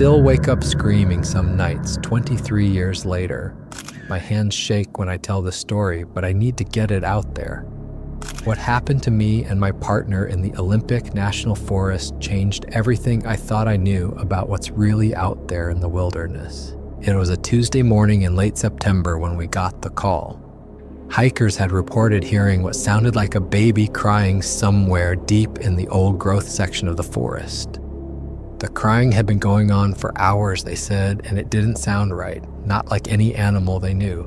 still wake up screaming some nights 23 years later. My hands shake when I tell the story, but I need to get it out there. What happened to me and my partner in the Olympic National Forest changed everything I thought I knew about what's really out there in the wilderness. It was a Tuesday morning in late September when we got the call. Hikers had reported hearing what sounded like a baby crying somewhere deep in the old growth section of the forest. The crying had been going on for hours, they said, and it didn't sound right, not like any animal they knew.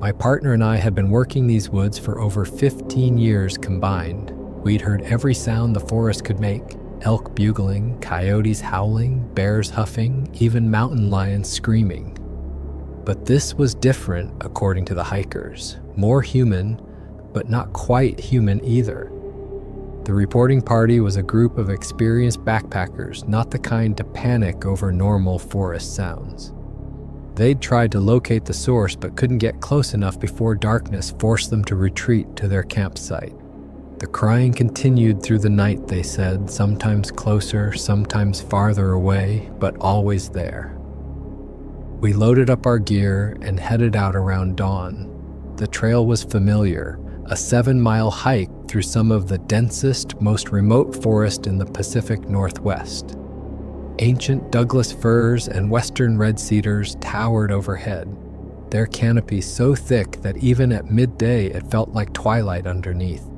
My partner and I had been working these woods for over 15 years combined. We'd heard every sound the forest could make: elk bugling, coyotes howling, bears huffing, even mountain lions screaming. But this was different, according to the hikers. More human, but not quite human either. The reporting party was a group of experienced backpackers, not the kind to panic over normal forest sounds. They'd tried to locate the source but couldn't get close enough before darkness forced them to retreat to their campsite. The crying continued through the night, they said, sometimes closer, sometimes farther away, but always there. We loaded up our gear and headed out around dawn. The trail was familiar, a 7-mile hike through some of the densest, most remote forest in the Pacific Northwest. Ancient Douglas firs and western red cedars towered overhead, their canopy so thick that even at midday it felt like twilight underneath.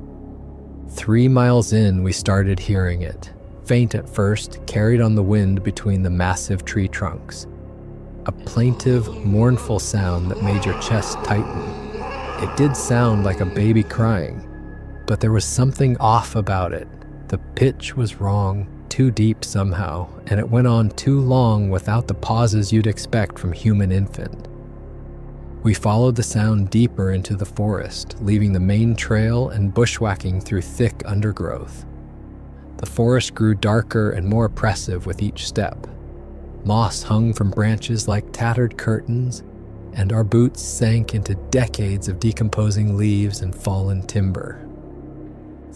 3 miles in, we started hearing it, faint at first, carried on the wind between the massive tree trunks. A plaintive, mournful sound that made your chest tighten. It did sound like a baby crying, but there was something off about it. The pitch was wrong, too deep somehow, and it went on too long without the pauses you'd expect from human infant. We followed the sound deeper into the forest, leaving the main trail and bushwhacking through thick undergrowth. The forest grew darker and more oppressive with each step. Moss hung from branches like tattered curtains, and our boots sank into decades of decomposing leaves and fallen timber.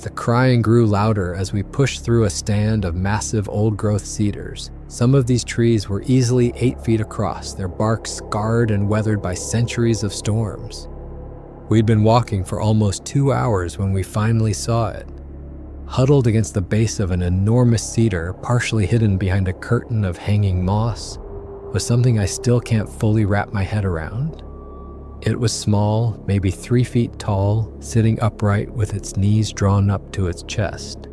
The crying grew louder as we pushed through a stand of massive old-growth cedars. Some of these trees were easily 8 feet across, their bark scarred and weathered by centuries of storms. We'd been walking for almost 2 hours when we finally saw it. Huddled against the base of an enormous cedar, partially hidden behind a curtain of hanging moss, was something I still can't fully wrap my head around. It was small, maybe 3 feet tall, sitting upright with its knees drawn up to its chest.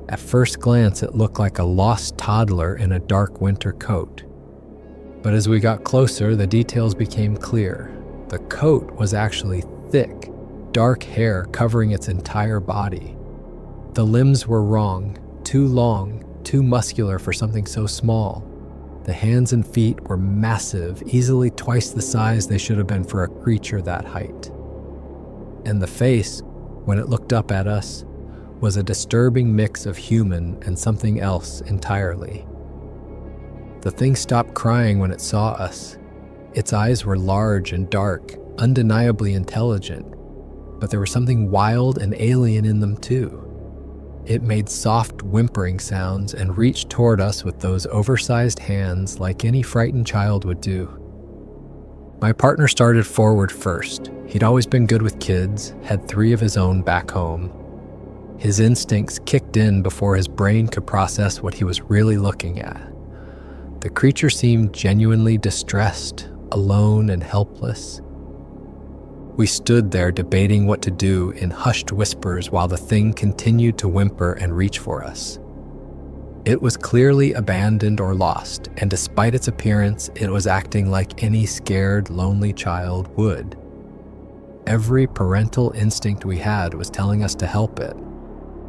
At first glance, it looked like a lost toddler in a dark winter coat. But as we got closer, the details became clear. The coat was actually thick, dark hair covering its entire body. The limbs were wrong, too long, too muscular for something so small. The hands and feet were massive, easily twice the size they should have been for a creature that height. And the face, when it looked up at us, was a disturbing mix of human and something else entirely. The thing stopped crying when it saw us. Its eyes were large and dark, undeniably intelligent, but there was something wild and alien in them too. It made soft whimpering sounds and reached toward us with those oversized hands like any frightened child would do. My partner started forward first. He'd always been good with kids, had 3 of his own back home. His instincts kicked in before his brain could process what he was really looking at. The creature seemed genuinely distressed, alone and helpless. We stood there debating what to do in hushed whispers while the thing continued to whimper and reach for us. It was clearly abandoned or lost, and despite its appearance, it was acting like any scared, lonely child would. Every parental instinct we had was telling us to help it.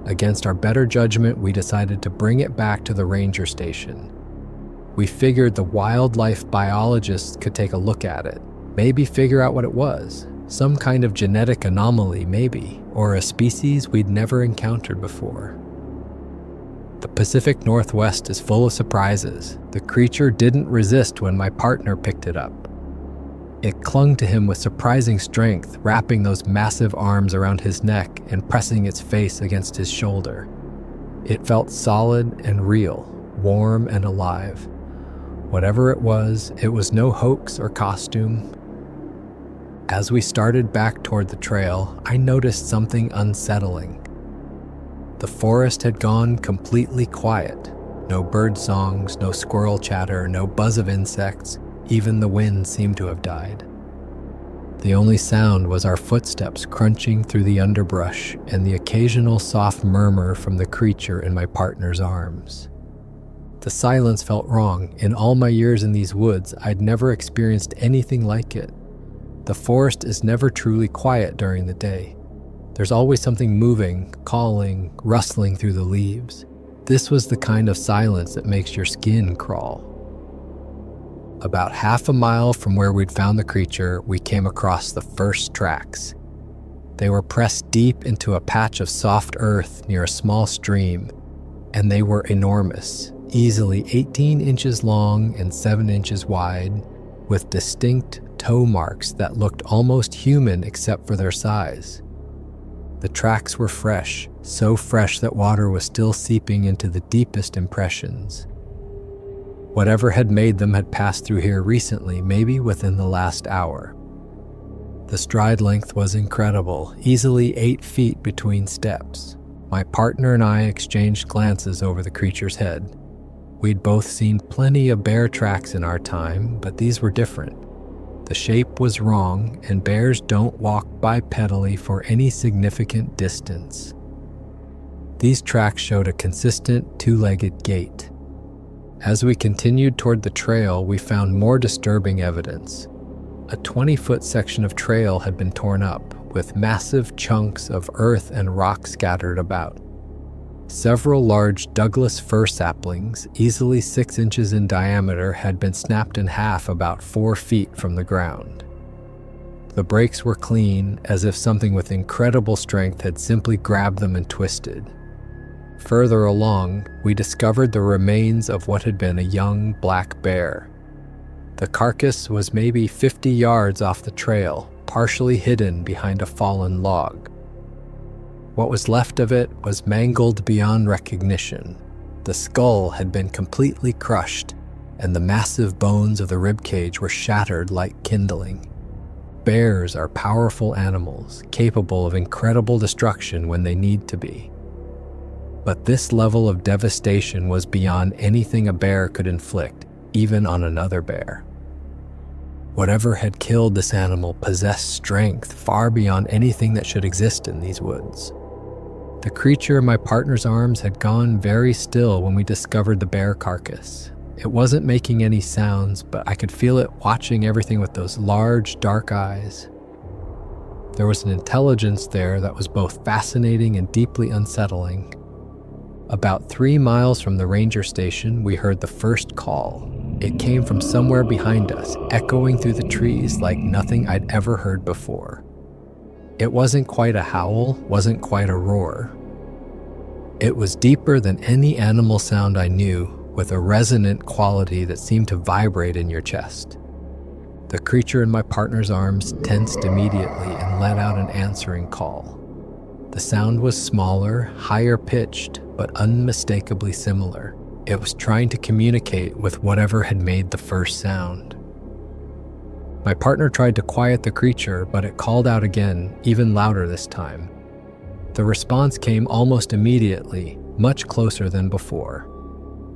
Against our better judgment, we decided to bring it back to the ranger station. We figured the wildlife biologists could take a look at it, maybe figure out what it was. Some kind of genetic anomaly, maybe, or a species we'd never encountered before. The Pacific Northwest is full of surprises. The creature didn't resist when my partner picked it up. It clung to him with surprising strength, wrapping those massive arms around his neck and pressing its face against his shoulder. It felt solid and real, warm and alive. Whatever it was no hoax or costume. As we started back toward the trail, I noticed something unsettling. The forest had gone completely quiet. No bird songs, no squirrel chatter, no buzz of insects. Even the wind seemed to have died. The only sound was our footsteps crunching through the underbrush and the occasional soft murmur from the creature in my partner's arms. The silence felt wrong. In all my years in these woods, I'd never experienced anything like it. The forest is never truly quiet during the day. There's always something moving, calling, rustling through the leaves. This was the kind of silence that makes your skin crawl. About half a mile from where we'd found the creature, we came across the first tracks. They were pressed deep into a patch of soft earth near a small stream, and they were enormous, easily 18 inches long and 7 inches wide, with distinct toe marks that looked almost human except for their size. The tracks were fresh, so fresh that water was still seeping into the deepest impressions. Whatever had made them had passed through here recently, maybe within the last hour. The stride length was incredible, easily 8 feet between steps. My partner and I exchanged glances over the creature's head. We'd both seen plenty of bear tracks in our time, but these were different. The shape was wrong, and bears don't walk bipedally for any significant distance. These tracks showed a consistent two-legged gait. As we continued toward the trail, we found more disturbing evidence. A 20-foot section of trail had been torn up, with massive chunks of earth and rock scattered about. Several large Douglas fir saplings, easily 6 inches in diameter, had been snapped in half about 4 feet from the ground. The breaks were clean, as if something with incredible strength had simply grabbed them and twisted. Further along, we discovered the remains of what had been a young black bear. The carcass was maybe 50 yards off the trail, partially hidden behind a fallen log. What was left of it was mangled beyond recognition. The skull had been completely crushed, and the massive bones of the ribcage were shattered like kindling. Bears are powerful animals, capable of incredible destruction when they need to be. But this level of devastation was beyond anything a bear could inflict, even on another bear. Whatever had killed this animal possessed strength far beyond anything that should exist in these woods. The creature in my partner's arms had gone very still when we discovered the bear carcass. It wasn't making any sounds, but I could feel it watching everything with those large, dark eyes. There was an intelligence there that was both fascinating and deeply unsettling. About 3 miles from the ranger station, we heard the first call. It came from somewhere behind us, echoing through the trees like nothing I'd ever heard before. It wasn't quite a howl, wasn't quite a roar. It was deeper than any animal sound I knew, with a resonant quality that seemed to vibrate in your chest. The creature in my partner's arms tensed immediately and let out an answering call. The sound was smaller, higher pitched, but unmistakably similar. It was trying to communicate with whatever had made the first sound. My partner tried to quiet the creature, but it called out again, even louder this time. The response came almost immediately, much closer than before.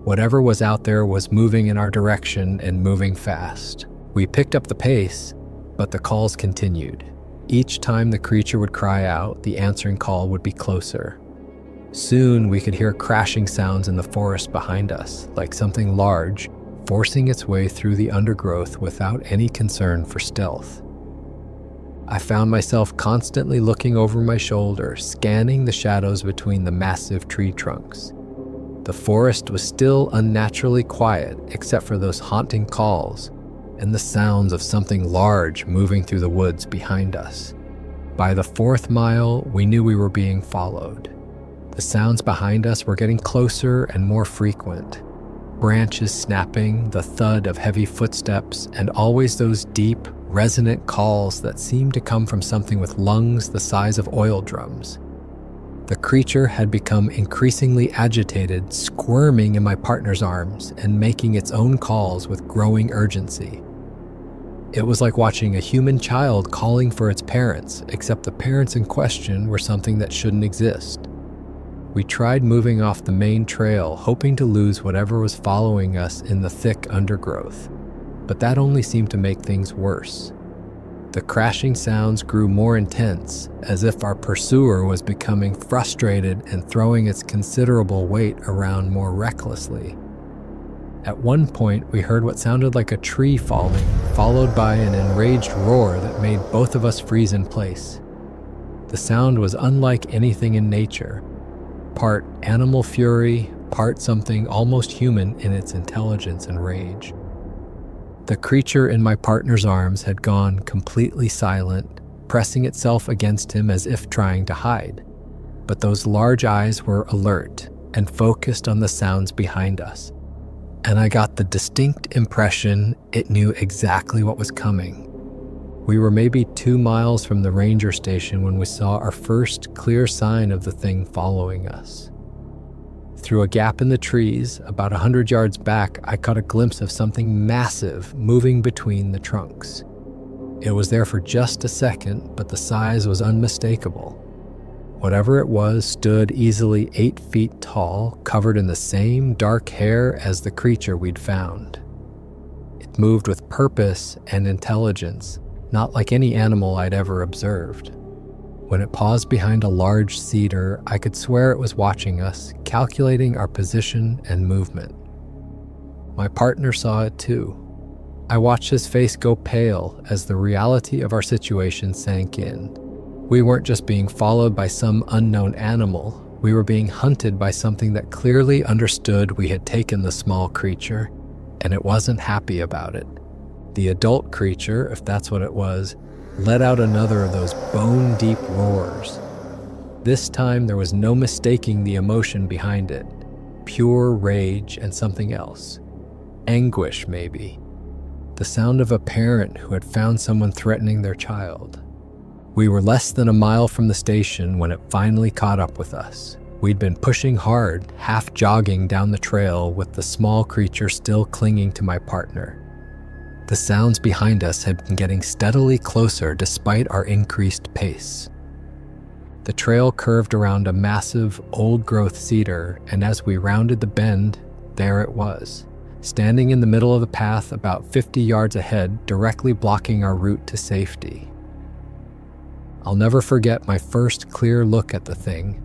Whatever was out there was moving in our direction and moving fast. We picked up the pace, but the calls continued. Each time the creature would cry out, the answering call would be closer. Soon we could hear crashing sounds in the forest behind us, like something large, forcing its way through the undergrowth without any concern for stealth. I found myself constantly looking over my shoulder, scanning the shadows between the massive tree trunks. The forest was still unnaturally quiet, except for those haunting calls and the sounds of something large moving through the woods behind us. By the 4th mile, we knew we were being followed. The sounds behind us were getting closer and more frequent. Branches snapping, the thud of heavy footsteps, and always those deep, resonant calls that seemed to come from something with lungs the size of oil drums. The creature had become increasingly agitated, squirming in my partner's arms and making its own calls with growing urgency. It was like watching a human child calling for its parents, except the parents in question were something that shouldn't exist. We tried moving off the main trail, hoping to lose whatever was following us in the thick undergrowth, but that only seemed to make things worse. The crashing sounds grew more intense, as if our pursuer was becoming frustrated and throwing its considerable weight around more recklessly. At one point, we heard what sounded like a tree falling, followed by an enraged roar that made both of us freeze in place. The sound was unlike anything in nature, part animal fury, part something almost human in its intelligence and rage. The creature in my partner's arms had gone completely silent, pressing itself against him as if trying to hide. But those large eyes were alert and focused on the sounds behind us. And I got the distinct impression it knew exactly what was coming. We were maybe 2 miles from the ranger station when we saw our first clear sign of the thing following us. Through a gap in the trees, about 100 yards back, I caught a glimpse of something massive moving between the trunks. It was there for just a second, but the size was unmistakable. Whatever it was stood easily 8 feet tall, covered in the same dark hair as the creature we'd found. It moved with purpose and intelligence, not like any animal I'd ever observed. When it paused behind a large cedar, I could swear it was watching us, calculating our position and movement. My partner saw it too. I watched his face go pale as the reality of our situation sank in. We weren't just being followed by some unknown animal, we were being hunted by something that clearly understood we had taken the small creature, and it wasn't happy about it. The adult creature, if that's what it was, let out another of those bone-deep roars. This time there was no mistaking the emotion behind it. Pure rage and something else. Anguish, maybe. The sound of a parent who had found someone threatening their child. We were less than a mile from the station when it finally caught up with us. We'd been pushing hard, half jogging down the trail with the small creature still clinging to my partner. The sounds behind us had been getting steadily closer despite our increased pace. The trail curved around a massive, old-growth cedar, and as we rounded the bend, there it was, standing in the middle of the path about 50 yards ahead, directly blocking our route to safety. I'll never forget my first clear look at the thing.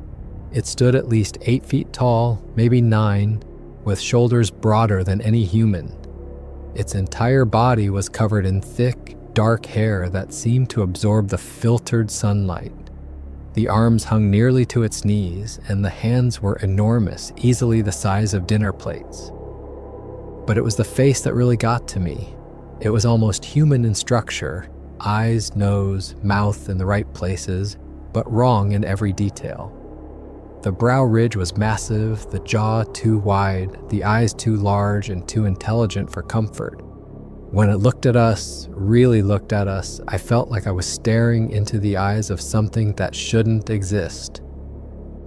It stood at least 8 feet tall, maybe 9, with shoulders broader than any human. Its entire body was covered in thick, dark hair that seemed to absorb the filtered sunlight. The arms hung nearly to its knees, and the hands were enormous, easily the size of dinner plates. But it was the face that really got to me. It was almost human in structure, eyes, nose, mouth in the right places, but wrong in every detail. The brow ridge was massive, the jaw too wide, the eyes too large and too intelligent for comfort. When it looked at us, really looked at us, I felt like I was staring into the eyes of something that shouldn't exist.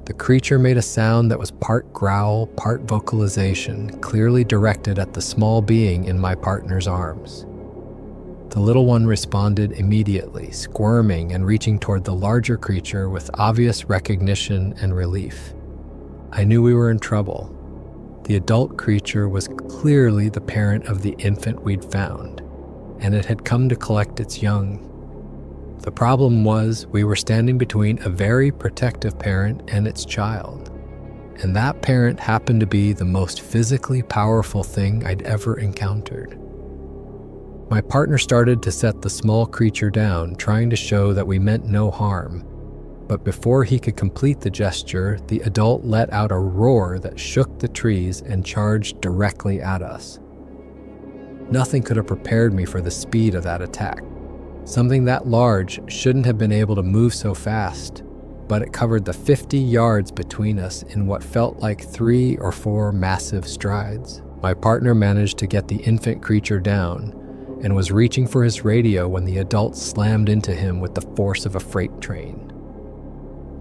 The creature made a sound that was part growl, part vocalization, clearly directed at the small being in my partner's arms. The little one responded immediately, squirming and reaching toward the larger creature with obvious recognition and relief. I knew we were in trouble. The adult creature was clearly the parent of the infant we'd found, and it had come to collect its young. The problem was we were standing between a very protective parent and its child, and that parent happened to be the most physically powerful thing I'd ever encountered. My partner started to set the small creature down, trying to show that we meant no harm. But before he could complete the gesture, the adult let out a roar that shook the trees and charged directly at us. Nothing could have prepared me for the speed of that attack. Something that large shouldn't have been able to move so fast, but it covered the 50 yards between us in what felt like 3 or 4 massive strides. My partner managed to get the infant creature down, and was reaching for his radio when the adult slammed into him with the force of a freight train.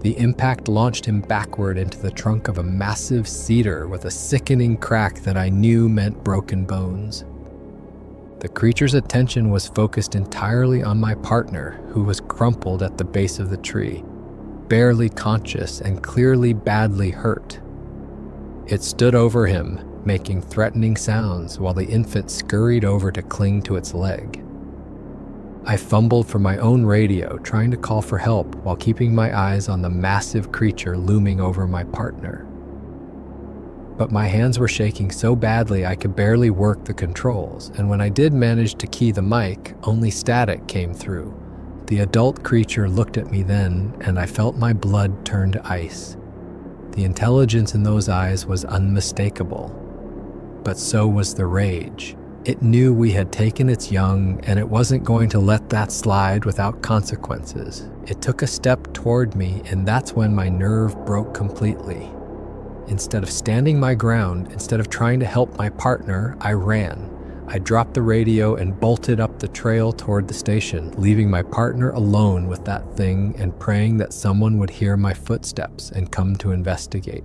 The impact launched him backward into the trunk of a massive cedar with a sickening crack that I knew meant broken bones. The creature's attention was focused entirely on my partner, who was crumpled at the base of the tree, barely conscious and clearly badly hurt. It stood over him, making threatening sounds while the infant scurried over to cling to its leg. I fumbled for my own radio, trying to call for help while keeping my eyes on the massive creature looming over my partner. But my hands were shaking so badly I could barely work the controls, and when I did manage to key the mic, only static came through. The adult creature looked at me then, and I felt my blood turn to ice. The intelligence in those eyes was unmistakable, but so was the rage. It knew we had taken its young, and it wasn't going to let that slide without consequences. It took a step toward me, and that's when my nerve broke completely. Instead of standing my ground, instead of trying to help my partner, I ran. I dropped the radio and bolted up the trail toward the station, leaving my partner alone with that thing and praying that someone would hear my footsteps and come to investigate.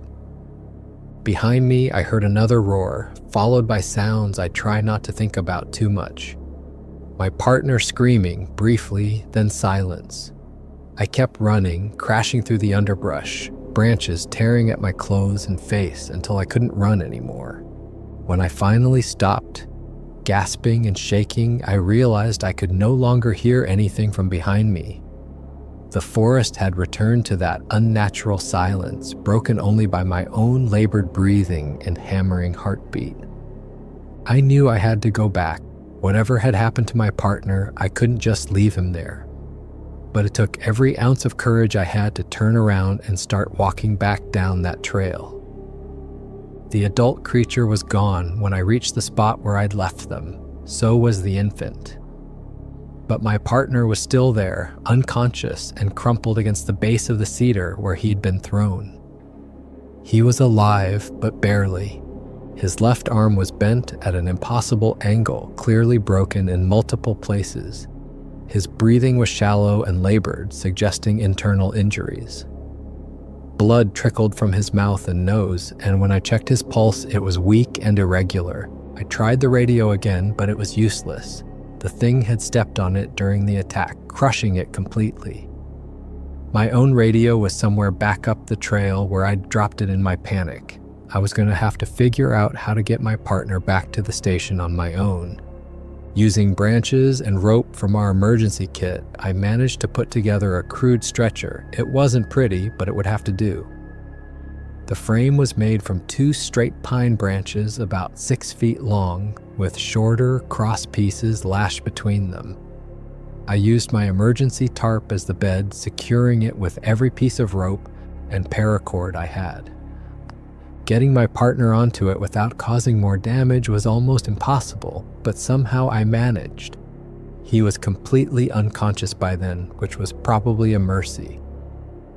Behind me, I heard another roar, followed by sounds I try not to think about too much. My partner screaming, briefly, then silence. I kept running, crashing through the underbrush, branches tearing at my clothes and face until I couldn't run anymore. When I finally stopped, gasping and shaking, I realized I could no longer hear anything from behind me. The forest had returned to that unnatural silence, broken only by my own labored breathing and hammering heartbeat. I knew I had to go back. Whatever had happened to my partner, I couldn't just leave him there. But it took every ounce of courage I had to turn around and start walking back down that trail. The adult creature was gone when I reached the spot where I'd left them. So was the infant. But my partner was still there, unconscious and crumpled against the base of the cedar where he'd been thrown. He was alive, but barely. His left arm was bent at an impossible angle, clearly broken in multiple places. His breathing was shallow and labored, suggesting internal injuries. Blood trickled from his mouth and nose, and when I checked his pulse, it was weak and irregular. I tried the radio again, but it was useless. The thing had stepped on it during the attack, crushing it completely. My own radio was somewhere back up the trail where I'd dropped it in my panic. I was going to have to figure out how to get my partner back to the station on my own. Using branches and rope from our emergency kit, I managed to put together a crude stretcher. It wasn't pretty, but it would have to do. The frame was made from 2 straight pine branches about 6 feet long, with shorter cross pieces lashed between them. I used my emergency tarp as the bed, securing it with every piece of rope and paracord I had. Getting my partner onto it without causing more damage was almost impossible, but somehow I managed. He was completely unconscious by then, which was probably a mercy.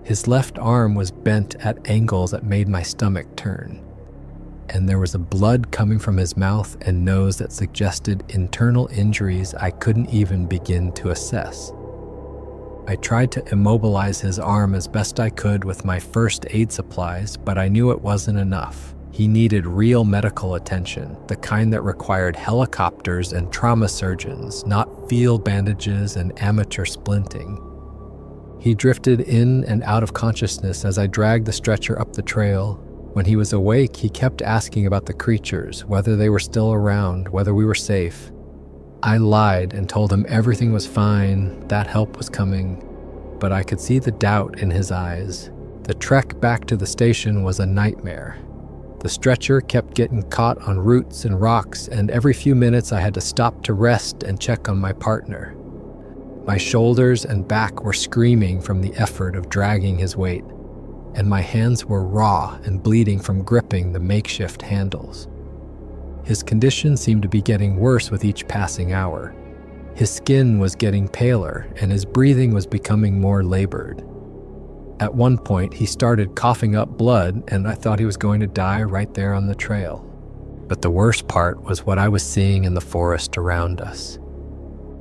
His left arm was bent at angles that made my stomach turn, and there was a blood coming from his mouth and nose that suggested internal injuries I couldn't even begin to assess. I tried to immobilize his arm as best I could with my first aid supplies, but I knew it wasn't enough. He needed real medical attention, the kind that required helicopters and trauma surgeons, not field bandages and amateur splinting. He drifted in and out of consciousness as I dragged the stretcher up the trail. When he was awake, he kept asking about the creatures, whether they were still around, whether we were safe. I lied and told him everything was fine, that help was coming, but I could see the doubt in his eyes. The trek back to the station was a nightmare. The stretcher kept getting caught on roots and rocks, and every few minutes I had to stop to rest and check on my partner. My shoulders and back were screaming from the effort of dragging his weight, and my hands were raw and bleeding from gripping the makeshift handles. His condition seemed to be getting worse with each passing hour. His skin was getting paler, and his breathing was becoming more labored. At one point, he started coughing up blood, and I thought he was going to die right there on the trail. But the worst part was what I was seeing in the forest around us.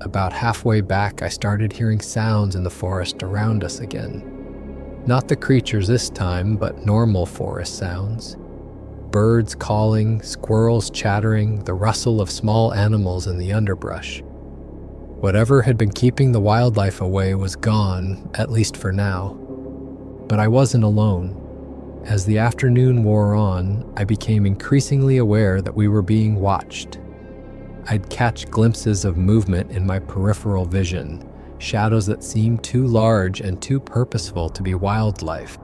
About halfway back, I started hearing sounds in the forest around us again. Not the creatures this time, but normal forest sounds. Birds calling, squirrels chattering, the rustle of small animals in the underbrush. Whatever had been keeping the wildlife away was gone, at least for now. But I wasn't alone. As the afternoon wore on, I became increasingly aware that we were being watched. I'd catch glimpses of movement in my peripheral vision, shadows that seemed too large and too purposeful to be wildlife.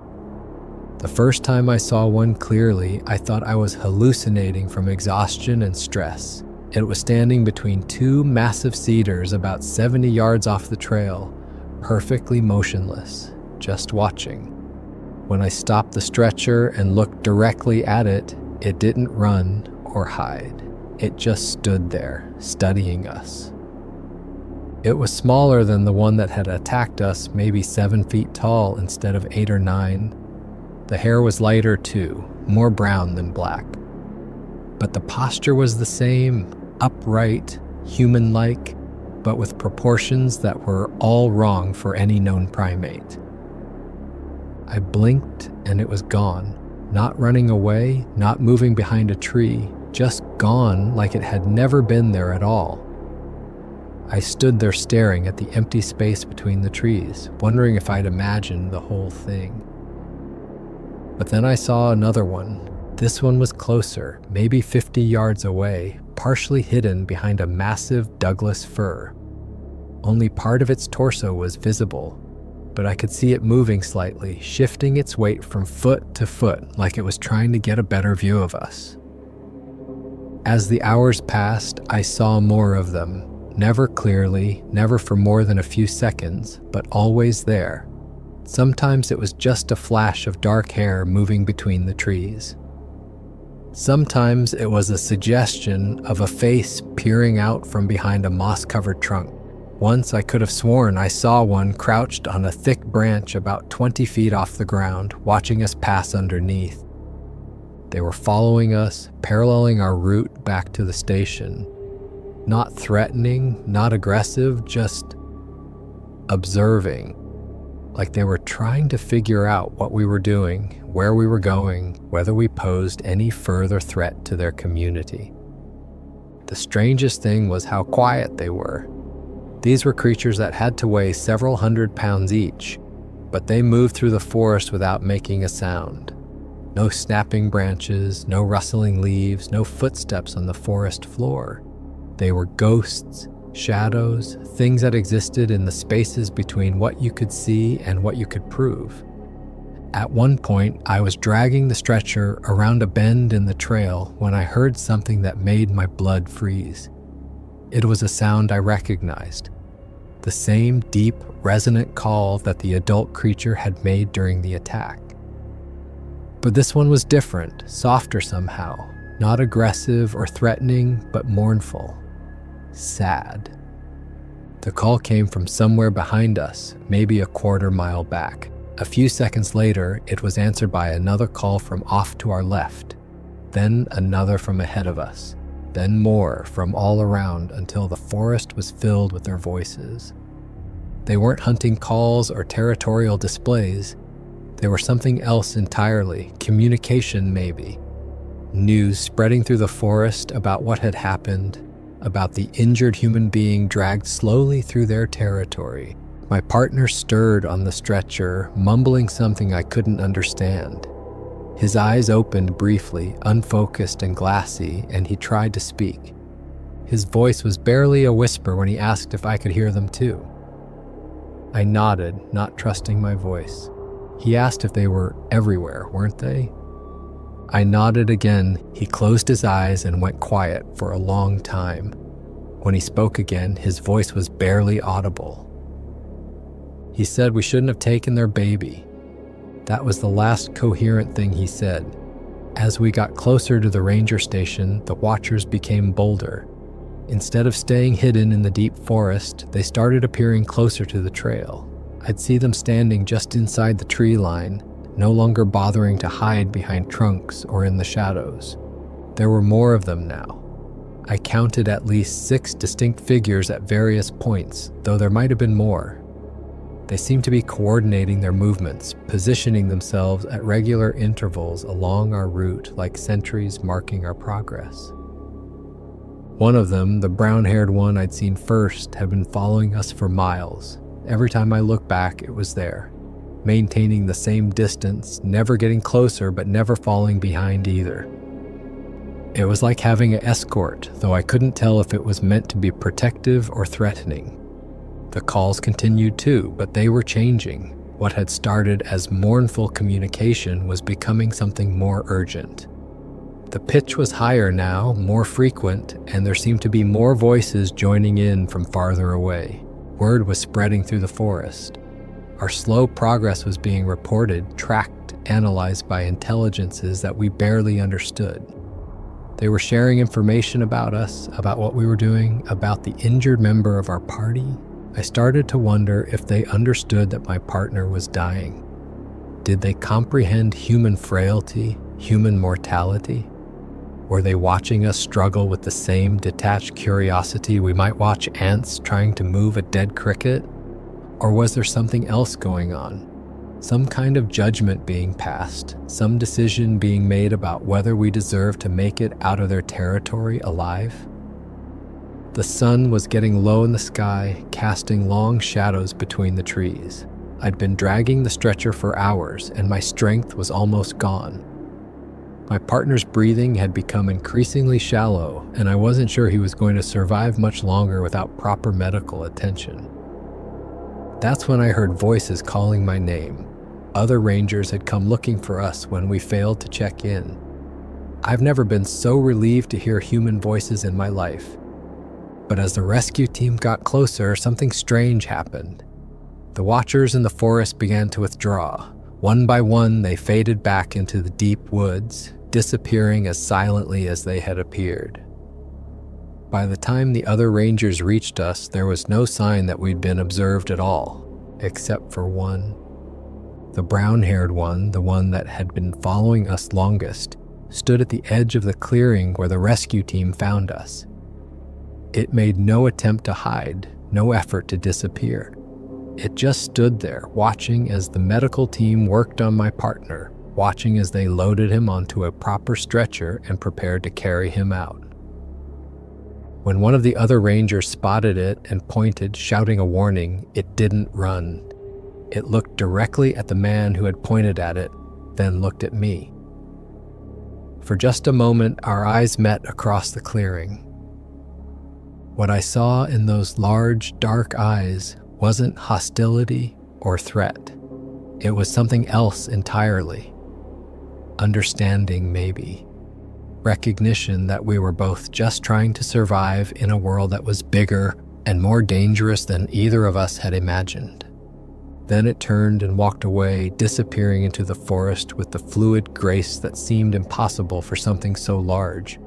The first time I saw one clearly, I thought I was hallucinating from exhaustion and stress. It was standing between two massive cedars about 70 yards off the trail, perfectly motionless, just watching. When I stopped the stretcher and looked directly at it, it didn't run or hide. It just stood there, studying us. It was smaller than the one that had attacked us, maybe 7 feet tall instead of 8 or 9. The hair was lighter too, more brown than black. But the posture was the same, upright, human-like, but with proportions that were all wrong for any known primate. I blinked and it was gone, not running away, not moving behind a tree, just gone like it had never been there at all. I stood there staring at the empty space between the trees, wondering if I'd imagined the whole thing. But then I saw another one. This one was closer, maybe 50 yards away, partially hidden behind a massive Douglas fir. Only part of its torso was visible, but I could see it moving slightly, shifting its weight from foot to foot like it was trying to get a better view of us. As the hours passed, I saw more of them, never clearly, never for more than a few seconds, but always there. Sometimes it was just a flash of dark hair moving between the trees. Sometimes it was a suggestion of a face peering out from behind a moss-covered trunk. Once I could have sworn I saw one crouched on a thick branch about 20 feet off the ground, watching us pass underneath. They were following us, paralleling our route back to the station. Not threatening, not aggressive, just observing. Like they were trying to figure out what we were doing, where we were going, whether we posed any further threat to their community. The strangest thing was how quiet they were. These were creatures that had to weigh several 100 pounds each, but they moved through the forest without making a sound. No snapping branches, no rustling leaves, no footsteps on the forest floor. They were ghosts, shadows, things that existed in the spaces between what you could see and what you could prove. At one point, I was dragging the stretcher around a bend in the trail when I heard something that made my blood freeze. It was a sound I recognized. The same deep, resonant call that the adult creature had made during the attack. But this one was different, softer somehow, not aggressive or threatening, but mournful. Sad. The call came from somewhere behind us, maybe a quarter-mile back. A few seconds later, it was answered by another call from off to our left, then another from ahead of us, then more from all around until the forest was filled with their voices. They weren't hunting calls or territorial displays. They were something else entirely, communication maybe. News spreading through the forest about what had happened, about the injured human being dragged slowly through their territory. My partner stirred on the stretcher, mumbling something I couldn't understand. His eyes opened briefly, unfocused and glassy, and he tried to speak. His voice was barely a whisper when he asked if I could hear them too. I nodded, not trusting my voice. He asked if they were everywhere, weren't they? I nodded again. He closed his eyes and went quiet for a long time. When he spoke again, his voice was barely audible. He said we shouldn't have taken their baby. That was the last coherent thing he said. As we got closer to the ranger station, the watchers became bolder. Instead of staying hidden in the deep forest, they started appearing closer to the trail. I'd see them standing just inside the tree line, no longer bothering to hide behind trunks or in the shadows. There were more of them now. I counted at least 6 distinct figures at various points, though there might have been more. They seemed to be coordinating their movements, positioning themselves at regular intervals along our route like sentries marking our progress. One of them, the brown-haired one I'd seen first, had been following us for miles. Every time I looked back, it was there, maintaining the same distance, never getting closer but never falling behind either. It was like having an escort, though I couldn't tell if it was meant to be protective or threatening. The calls continued too, but they were changing. What had started as mournful communication was becoming something more urgent. The pitch was higher now, more frequent, and there seemed to be more voices joining in from farther away. Word was spreading through the forest. Our slow progress was being reported, tracked, analyzed by intelligences that we barely understood. They were sharing information about us, about what we were doing, about the injured member of our party. I started to wonder if they understood that my partner was dying. Did they comprehend human frailty, human mortality? Were they watching us struggle with the same detached curiosity we might watch ants trying to move a dead cricket? Or was there something else going on? Some kind of judgment being passed, some decision being made about whether we deserve to make it out of their territory alive? The sun was getting low in the sky, casting long shadows between the trees. I'd been dragging the stretcher for hours, and my strength was almost gone. My partner's breathing had become increasingly shallow, and I wasn't sure he was going to survive much longer without proper medical attention. That's when I heard voices calling my name. Other rangers had come looking for us when we failed to check in. I've never been so relieved to hear human voices in my life. But as the rescue team got closer, something strange happened. The watchers in the forest began to withdraw. One by one, they faded back into the deep woods, disappearing as silently as they had appeared. By the time the other rangers reached us, there was no sign that we'd been observed at all, except for one. The brown-haired one, the one that had been following us longest, stood at the edge of the clearing where the rescue team found us. It made no attempt to hide, no effort to disappear. It just stood there, watching as the medical team worked on my partner, watching as they loaded him onto a proper stretcher and prepared to carry him out. When one of the other rangers spotted it and pointed, shouting a warning, it didn't run. It looked directly at the man who had pointed at it, then looked at me. For just a moment, our eyes met across the clearing. What I saw in those large, dark eyes wasn't hostility or threat. It was something else entirely. Understanding, maybe. Recognition that we were both just trying to survive in a world that was bigger and more dangerous than either of us had imagined. Then it turned and walked away, disappearing into the forest with the fluid grace that seemed impossible for something so large.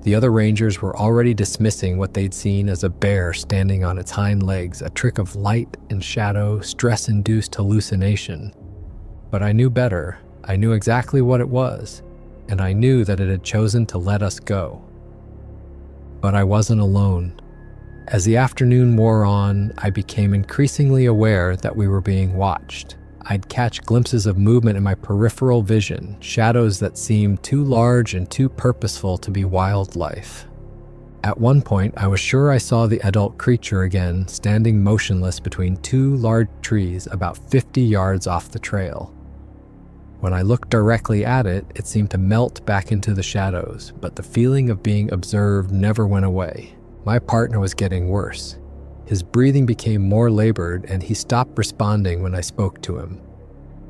The other rangers were already dismissing what they'd seen as a bear standing on its hind legs, a trick of light and shadow, stress-induced hallucination. But I knew better. I knew exactly what it was, and I knew that it had chosen to let us go. But I wasn't alone. As the afternoon wore on, I became increasingly aware that we were being watched. I'd catch glimpses of movement in my peripheral vision, shadows that seemed too large and too purposeful to be wildlife. At one point, I was sure I saw the adult creature again, standing motionless between two large trees about 50 yards off the trail. When I looked directly at it, it seemed to melt back into the shadows, but the feeling of being observed never went away. My partner was getting worse. His breathing became more labored, and he stopped responding when I spoke to him.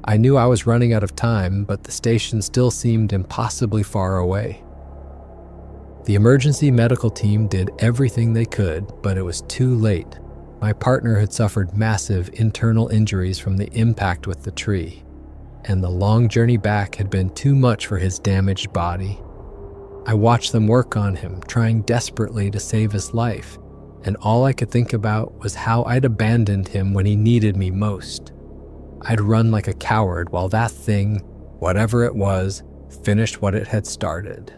I knew I was running out of time, but the station still seemed impossibly far away. The emergency medical team did everything they could, but it was too late. My partner had suffered massive internal injuries from the impact with the tree, and the long journey back had been too much for his damaged body. I watched them work on him, trying desperately to save his life, and all I could think about was how I'd abandoned him when he needed me most. I'd run like a coward while that thing, whatever it was, finished what it had started.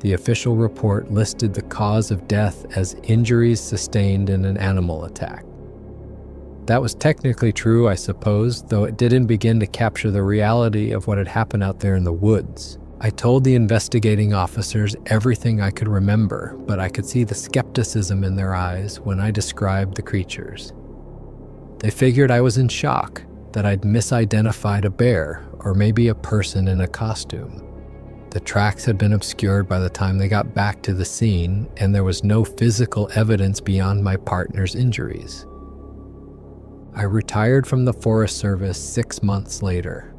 The official report listed the cause of death as injuries sustained in an animal attack. That was technically true, I suppose, though it didn't begin to capture the reality of what had happened out there in the woods. I told the investigating officers everything I could remember, but I could see the skepticism in their eyes when I described the creatures. They figured I was in shock, that I'd misidentified a bear or maybe a person in a costume. The tracks had been obscured by the time they got back to the scene, and there was no physical evidence beyond my partner's injuries. I retired from the Forest Service 6 months later.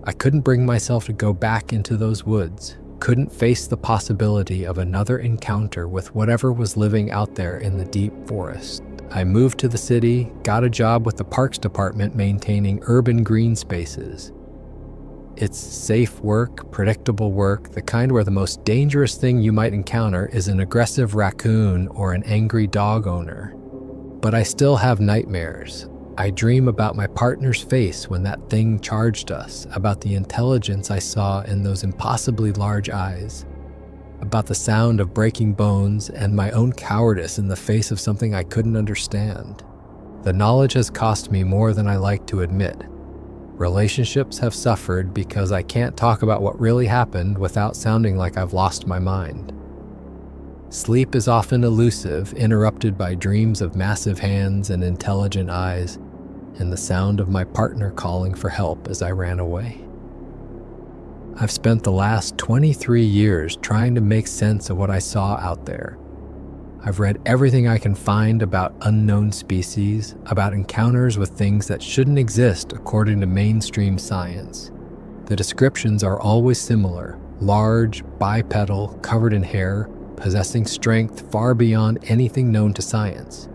I couldn't bring myself to go back into those woods, couldn't face the possibility of another encounter with whatever was living out there in the deep forest. I moved to the city, got a job with the Parks Department maintaining urban green spaces. It's safe work, predictable work, the kind where the most dangerous thing you might encounter is an aggressive raccoon or an angry dog owner. But I still have nightmares. I dream about my partner's face when that thing charged us, about the intelligence I saw in those impossibly large eyes, about the sound of breaking bones and my own cowardice in the face of something I couldn't understand. The knowledge has cost me more than I like to admit. Relationships have suffered because I can't talk about what really happened without sounding like I've lost my mind. Sleep is often elusive, interrupted by dreams of massive hands and intelligent eyes, and the sound of my partner calling for help as I ran away. I've spent the last 23 years trying to make sense of what I saw out there. I've read everything I can find about unknown species, about encounters with things that shouldn't exist according to mainstream science. The descriptions are always similar: large, bipedal, covered in hair, possessing strength far beyond anything known to science.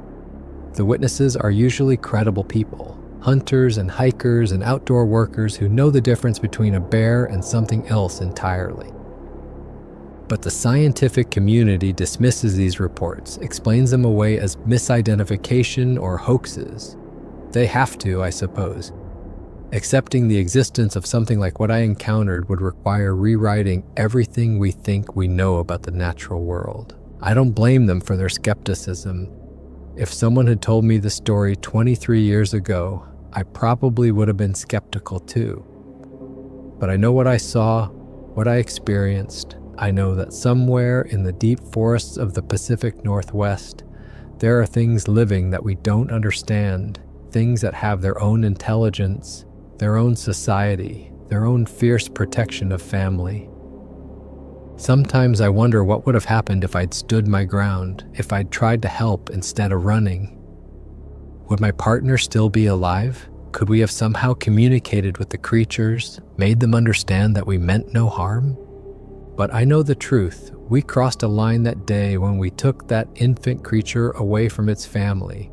The witnesses are usually credible people, hunters and hikers and outdoor workers who know the difference between a bear and something else entirely. But the scientific community dismisses these reports, explains them away as misidentification or hoaxes. They have to, I suppose. Accepting the existence of something like what I encountered would require rewriting everything we think we know about the natural world. I don't blame them for their skepticism. If someone had told me the story 23 years ago, I probably would have been skeptical too. But I know what I saw, what I experienced. I know that somewhere in the deep forests of the Pacific Northwest, there are things living that we don't understand, things that have their own intelligence, their own society, their own fierce protection of family. Sometimes I wonder what would have happened if I'd stood my ground, if I'd tried to help instead of running. Would my partner still be alive? Could we have somehow communicated with the creatures, made them understand that we meant no harm? But I know the truth. We crossed a line that day when we took that infant creature away from its family.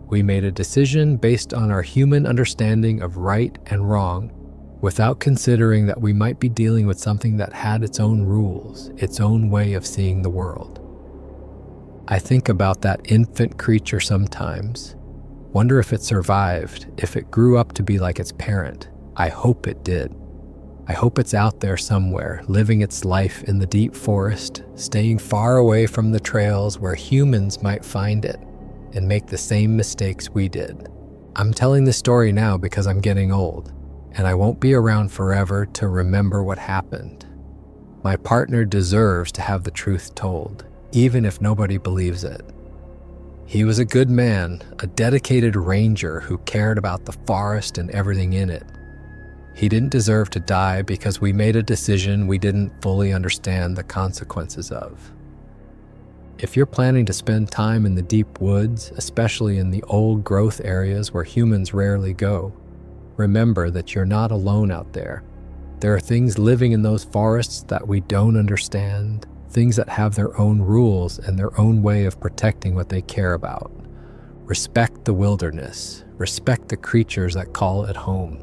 We made a decision based on our human understanding of right and wrong, without considering that we might be dealing with something that had its own rules, its own way of seeing the world. I think about that infant creature sometimes. Wonder if it survived, if it grew up to be like its parent. I hope it did. I hope it's out there somewhere, living its life in the deep forest, staying far away from the trails where humans might find it and make the same mistakes we did. I'm telling this story now because I'm getting old, and I won't be around forever to remember what happened. My partner deserves to have the truth told, even if nobody believes it. He was a good man, a dedicated ranger who cared about the forest and everything in it. He didn't deserve to die because we made a decision we didn't fully understand the consequences of. If you're planning to spend time in the deep woods, especially in the old growth areas where humans rarely go, remember that you're not alone out there. There are things living in those forests that we don't understand, things that have their own rules and their own way of protecting what they care about. Respect the wilderness. Respect the creatures that call it home.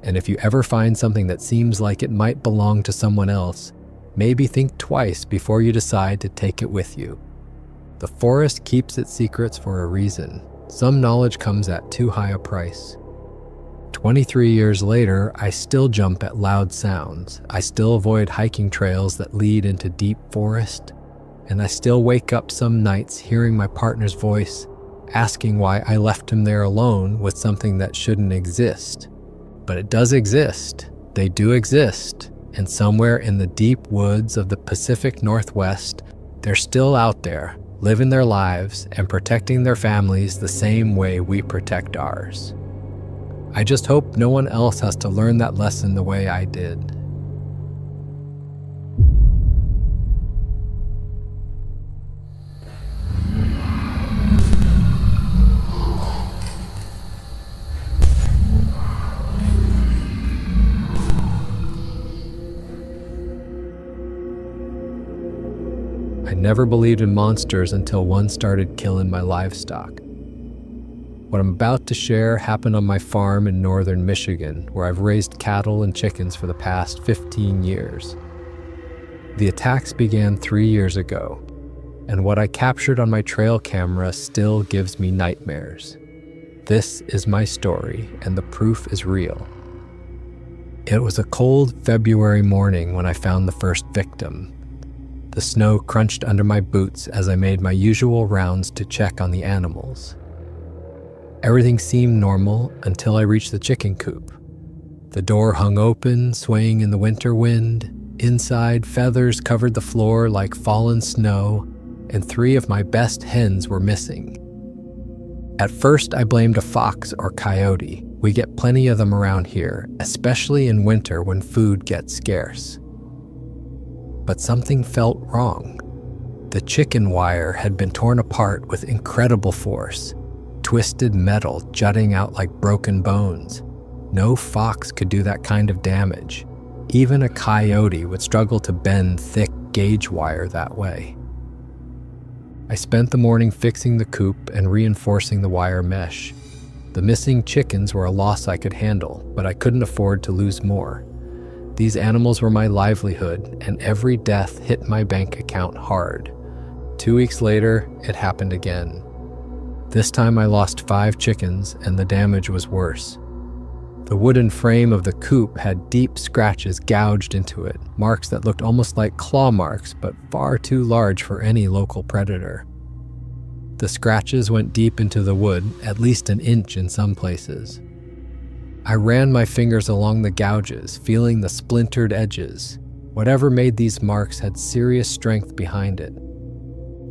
And if you ever find something that seems like it might belong to someone else, maybe think twice before you decide to take it with you. The forest keeps its secrets for a reason. Some knowledge comes at too high a price. 23 years later, I still jump at loud sounds. I still avoid hiking trails that lead into deep forest. And I still wake up some nights hearing my partner's voice asking why I left him there alone with something that shouldn't exist. But it does exist. They do exist. And somewhere in the deep woods of the Pacific Northwest, they're still out there, living their lives and protecting their families the same way we protect ours. I just hope no one else has to learn that lesson the way I did. I never believed in monsters until one started killing my livestock. What I'm about to share happened on my farm in northern Michigan, where I've raised cattle and chickens for the past 15 years. The attacks began 3 years ago, and what I captured on my trail camera still gives me nightmares. This is my story, and the proof is real. It was a cold February morning when I found the first victim. The snow crunched under my boots as I made my usual rounds to check on the animals. Everything seemed normal until I reached the chicken coop. The door hung open, swaying in the winter wind. Inside, feathers covered the floor like fallen snow, and 3 of my best hens were missing. At first, I blamed a fox or coyote. We get plenty of them around here, especially in winter when food gets scarce. But something felt wrong. The chicken wire had been torn apart with incredible force, twisted metal jutting out like broken bones. No fox could do that kind of damage. Even a coyote would struggle to bend thick gauge wire that way. I spent the morning fixing the coop and reinforcing the wire mesh. The missing chickens were a loss I could handle, but I couldn't afford to lose more. These animals were my livelihood, and every death hit my bank account hard. 2 weeks later, it happened again. This time I lost 5 chickens, and the damage was worse. The wooden frame of the coop had deep scratches gouged into it, marks that looked almost like claw marks, but far too large for any local predator. The scratches went deep into the wood, at least an inch in some places. I ran my fingers along the gouges, feeling the splintered edges. Whatever made these marks had serious strength behind it.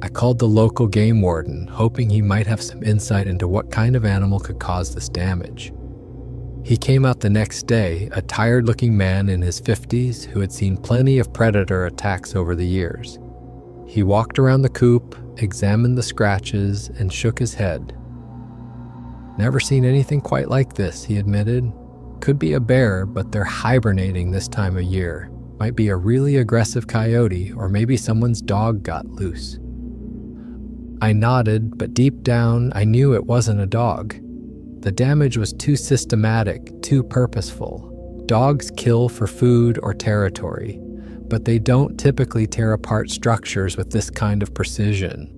I called the local game warden, hoping he might have some insight into what kind of animal could cause this damage. He came out the next day, a tired-looking man in his 50s who had seen plenty of predator attacks over the years. He walked around the coop, examined the scratches, and shook his head. "Never seen anything quite like this," he admitted. "Could be a bear, but they're hibernating this time of year. Might be a really aggressive coyote, or maybe someone's dog got loose." I nodded, but deep down, I knew it wasn't a dog. The damage was too systematic, too purposeful. Dogs kill for food or territory, but they don't typically tear apart structures with this kind of precision.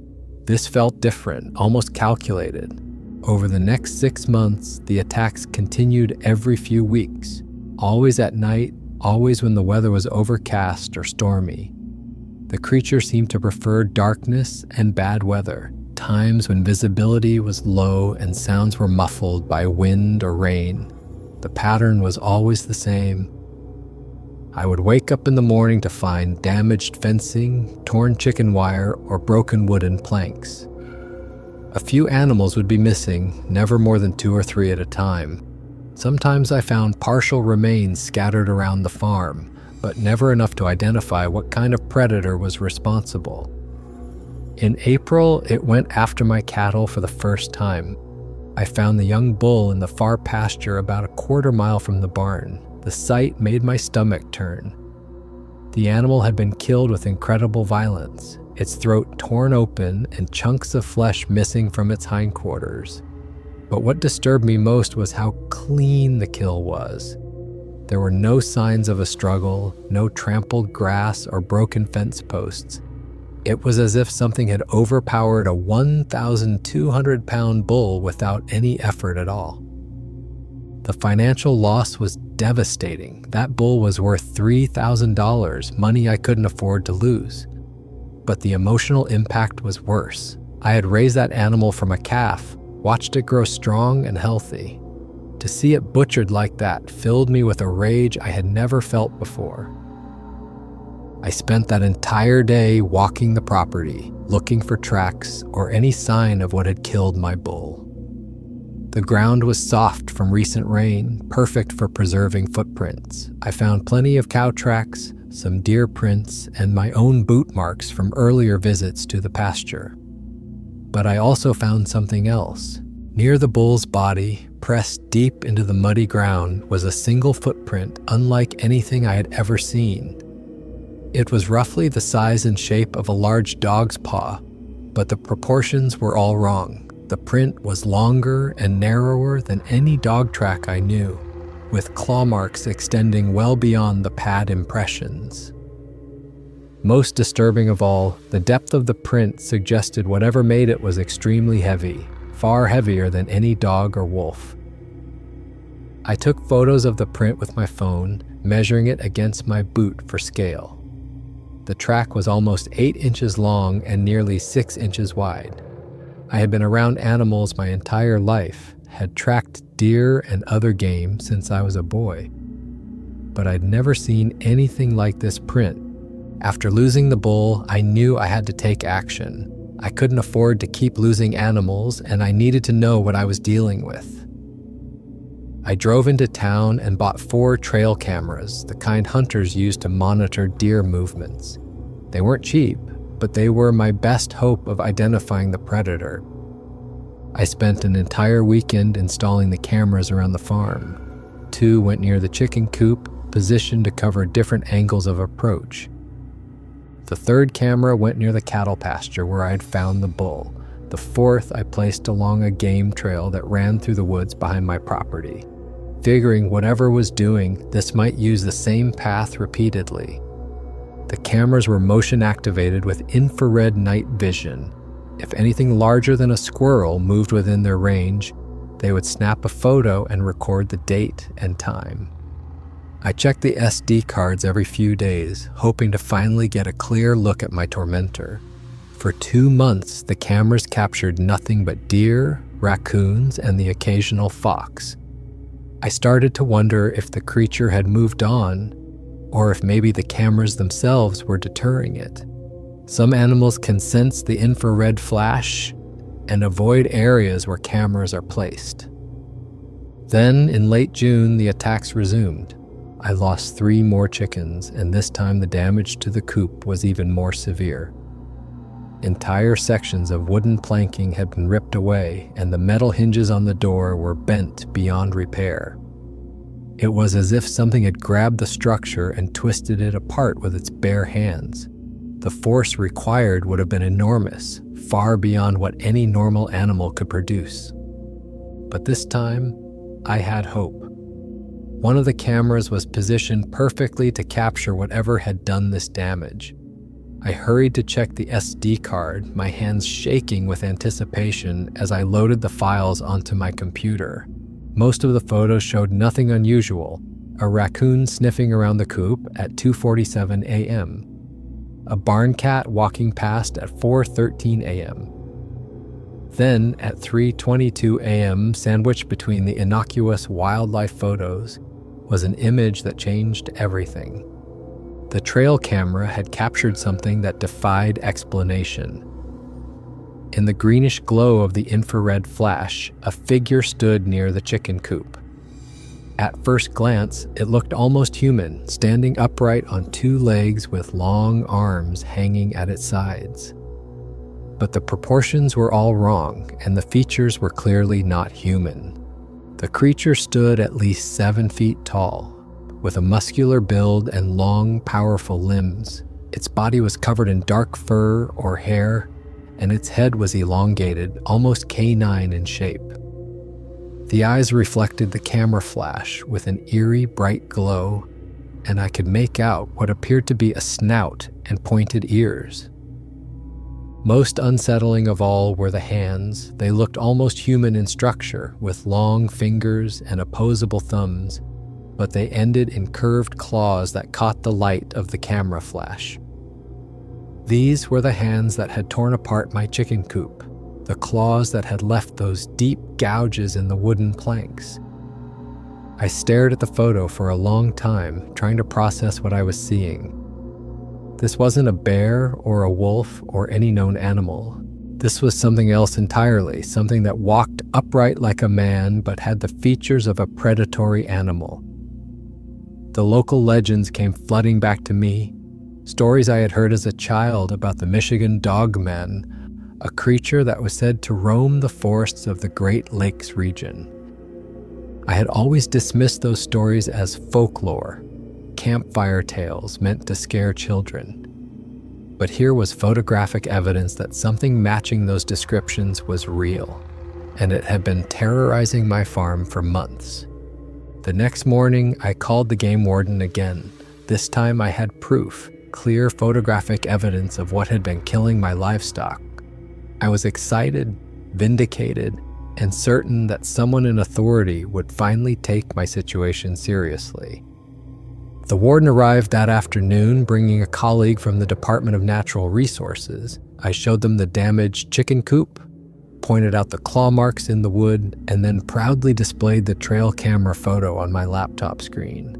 This felt different, almost calculated. Over the next 6 months, the attacks continued every few weeks, always at night, always when the weather was overcast or stormy. The creature seemed to prefer darkness and bad weather, times when visibility was low and sounds were muffled by wind or rain. The pattern was always the same. I would wake up in the morning to find damaged fencing, torn chicken wire, or broken wooden planks. A few animals would be missing, never more than 2 or 3 at a time. Sometimes I found partial remains scattered around the farm, but never enough to identify what kind of predator was responsible. In April, it went after my cattle for the first time. I found the young bull in the far pasture about a 1/4 mile from the barn. The sight made my stomach turn. The animal had been killed with incredible violence, its throat torn open and chunks of flesh missing from its hindquarters. But what disturbed me most was how clean the kill was. There were no signs of a struggle, no trampled grass or broken fence posts. It was as if something had overpowered a 1,200-pound bull without any effort at all. The financial loss was devastating. That bull was worth $3,000, money I couldn't afford to lose. But the emotional impact was worse. I had raised that animal from a calf, watched it grow strong and healthy. To see it butchered like that filled me with a rage I had never felt before. I spent that entire day walking the property, looking for tracks or any sign of what had killed my bull. The ground was soft from recent rain, perfect for preserving footprints. I found plenty of cow tracks, some deer prints, and my own boot marks from earlier visits to the pasture. But I also found something else. Near the bull's body, pressed deep into the muddy ground, was a single footprint unlike anything I had ever seen. It was roughly the size and shape of a large dog's paw, but the proportions were all wrong. The print was longer and narrower than any dog track I knew, with claw marks extending well beyond the pad impressions. Most disturbing of all, the depth of the print suggested whatever made it was extremely heavy, far heavier than any dog or wolf. I took photos of the print with my phone, measuring it against my boot for scale. The track was almost 8 inches long and nearly 6 inches wide. I had been around animals my entire life, had tracked deer and other game since I was a boy, but I'd never seen anything like this print. After losing the bull, I knew I had to take action. I couldn't afford to keep losing animals, and I needed to know what I was dealing with. I drove into town and bought 4 trail cameras, the kind hunters use to monitor deer movements. They weren't cheap, but they were my best hope of identifying the predator. I spent an entire weekend installing the cameras around the farm. 2 went near the chicken coop, positioned to cover different angles of approach. The 3rd camera went near the cattle pasture where I had found the bull. The 4th I placed along a game trail that ran through the woods behind my property, figuring whatever was doing this might use the same path repeatedly. The cameras were motion activated with infrared night vision. If anything larger than a squirrel moved within their range, they would snap a photo and record the date and time. I checked the SD cards every few days, hoping to finally get a clear look at my tormentor. For 2 months, the cameras captured nothing but deer, raccoons, and the occasional fox. I started to wonder if the creature had moved on, or if maybe the cameras themselves were deterring it. Some animals can sense the infrared flash and avoid areas where cameras are placed. Then, in late June, the attacks resumed. I lost 3 more chickens, and this time the damage to the coop was even more severe. Entire sections of wooden planking had been ripped away, and the metal hinges on the door were bent beyond repair. It was as if something had grabbed the structure and twisted it apart with its bare hands. The force required would have been enormous, far beyond what any normal animal could produce. But this time, I had hope. One of the cameras was positioned perfectly to capture whatever had done this damage. I hurried to check the SD card, my hands shaking with anticipation as I loaded the files onto my computer. Most of the photos showed nothing unusual: a raccoon sniffing around the coop at 2:47 a.m., a barn cat walking past at 4:13 a.m. Then, at 3:22 a.m., sandwiched between the innocuous wildlife photos, was an image that changed everything. The trail camera had captured something that defied explanation. In the greenish glow of the infrared flash, a figure stood near the chicken coop. At first glance, it looked almost human, standing upright on 2 legs with long arms hanging at its sides. But the proportions were all wrong, and the features were clearly not human. The creature stood at least 7 feet tall, with a muscular build and long, powerful limbs. Its body was covered in dark fur or hair, and its head was elongated, almost canine in shape. The eyes reflected the camera flash with an eerie, bright glow, and I could make out what appeared to be a snout and pointed ears. Most unsettling of all were the hands. They looked almost human in structure, with long fingers and opposable thumbs, but they ended in curved claws that caught the light of the camera flash. These were the hands that had torn apart my chicken coop. the claws that had left those deep gouges in the wooden planks. I stared at the photo for a long time, trying to process what I was seeing. This wasn't a bear or a wolf or any known animal. This was something else entirely, something that walked upright like a man but had the features of a predatory animal. The local legends came flooding back to me, stories I had heard as a child about the Michigan Dogman, a creature that was said to roam the forests of the Great Lakes region. I had always dismissed those stories as folklore, campfire tales meant to scare children. But here was photographic evidence that something matching those descriptions was real, and it had been terrorizing my farm for months. The next morning, I called the game warden again. This time I had proof, clear photographic evidence of what had been killing my livestock. I was excited, vindicated, and certain that someone in authority would finally take my situation seriously. The warden arrived that afternoon, bringing a colleague from the Department of Natural Resources. I showed them the damaged chicken coop, pointed out the claw marks in the wood, and then proudly displayed the trail camera photo on my laptop screen.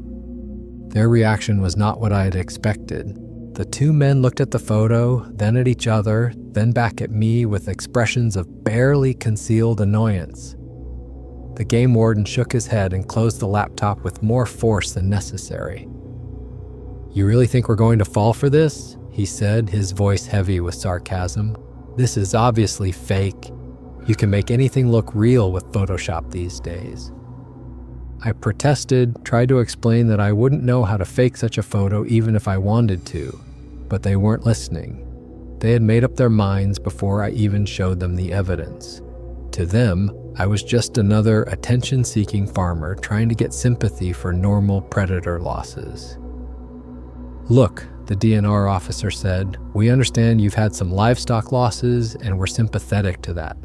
Their reaction was not what I had expected. The two men looked at the photo, then at each other, then back at me with expressions of barely concealed annoyance. The game warden shook his head and closed the laptop with more force than necessary. "You really think we're going to fall for this?" he said, his voice heavy with sarcasm. "This is obviously fake. You can make anything look real with Photoshop these days." I protested, tried to explain that I wouldn't know how to fake such a photo even if I wanted to, but they weren't listening. They had made up their minds before I even showed them the evidence. To them, I was just another attention-seeking farmer trying to get sympathy for normal predator losses. "Look," the DNR officer said, "we understand you've had some livestock losses and we're sympathetic to that.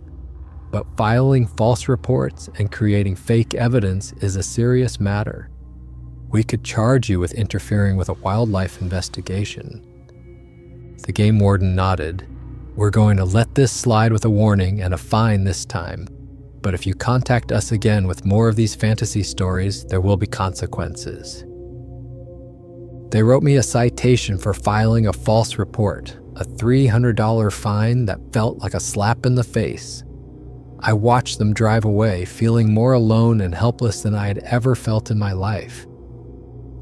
But filing false reports and creating fake evidence is a serious matter. We could charge you with interfering with a wildlife investigation." The game warden nodded. "We're going to let this slide with a warning and a fine this time. But if you contact us again with more of these fantasy stories, there will be consequences." They wrote me a citation for filing a false report, a $300 fine that felt like a slap in the face. I watched them drive away, feeling more alone and helpless than I had ever felt in my life.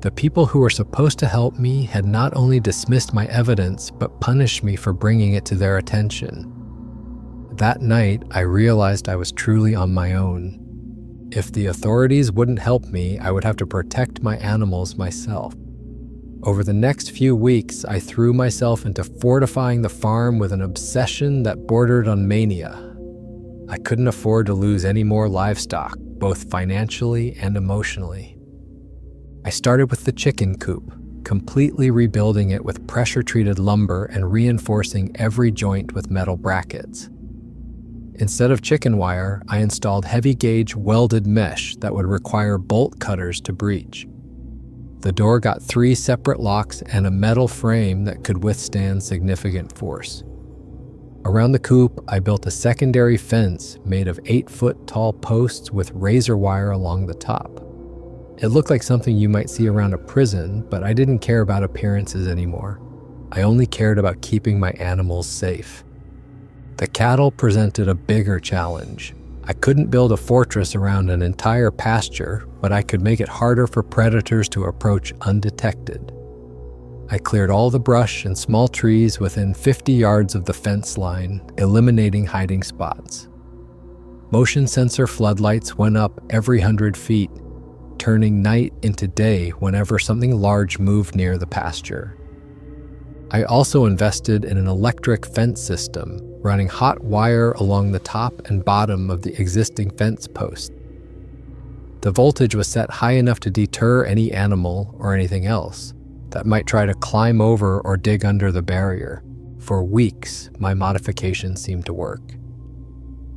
The people who were supposed to help me had not only dismissed my evidence, but punished me for bringing it to their attention. That night, I realized I was truly on my own. If the authorities wouldn't help me, I would have to protect my animals myself. Over the next few weeks, I threw myself into fortifying the farm with an obsession that bordered on mania. I couldn't afford to lose any more livestock, both financially and emotionally. I started with the chicken coop, completely rebuilding it with pressure-treated lumber and reinforcing every joint with metal brackets. Instead of chicken wire, I installed heavy-gauge welded mesh that would require bolt cutters to breach. The door got 3 separate locks and a metal frame that could withstand significant force. Around the coop, I built a secondary fence made of 8-foot tall posts with razor wire along the top. It looked like something you might see around a prison, but I didn't care about appearances anymore. I only cared about keeping my animals safe. The cattle presented a bigger challenge. I couldn't build a fortress around an entire pasture, but I could make it harder for predators to approach undetected. I cleared all the brush and small trees within 50 yards of the fence line, eliminating hiding spots. Motion sensor floodlights went up every 100 feet, turning night into day whenever something large moved near the pasture. I also invested in an electric fence system, running hot wire along the top and bottom of the existing fence posts. The voltage was set high enough to deter any animal or anything else that might try to climb over or dig under the barrier. For weeks, my modifications seemed to work.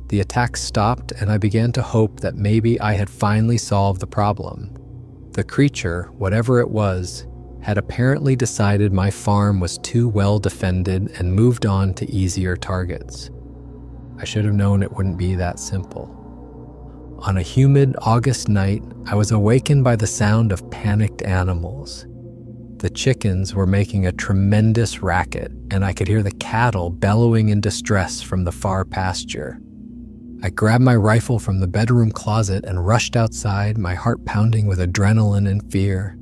The attacks stopped, and I began to hope that maybe I had finally solved the problem. The creature, whatever it was, had apparently decided my farm was too well defended and moved on to easier targets. I should have known it wouldn't be that simple. On a humid August night, I was awakened by the sound of panicked animals. The chickens were making a tremendous racket, and I could hear the cattle bellowing in distress from the far pasture. I grabbed my rifle from the bedroom closet and rushed outside, my heart pounding with adrenaline and fear.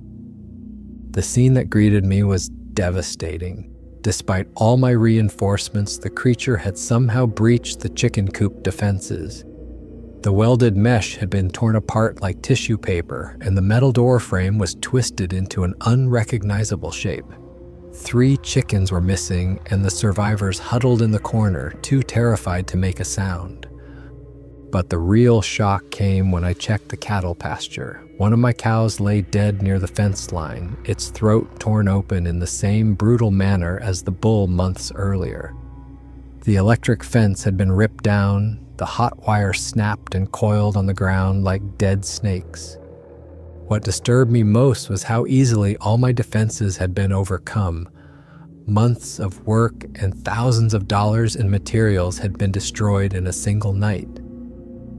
The scene that greeted me was devastating. Despite all my reinforcements, the creature had somehow breached the chicken coop defenses. The welded mesh had been torn apart like tissue paper, and the metal door frame was twisted into an unrecognizable shape. 3 chickens were missing, and the survivors huddled in the corner, too terrified to make a sound. But the real shock came when I checked the cattle pasture. One of my cows lay dead near the fence line, its throat torn open in the same brutal manner as the bull months earlier. The electric fence had been ripped down, the hot wire snapped and coiled on the ground like dead snakes. What disturbed me most was how easily all my defenses had been overcome. Months of work and thousands of dollars in materials had been destroyed in a single night.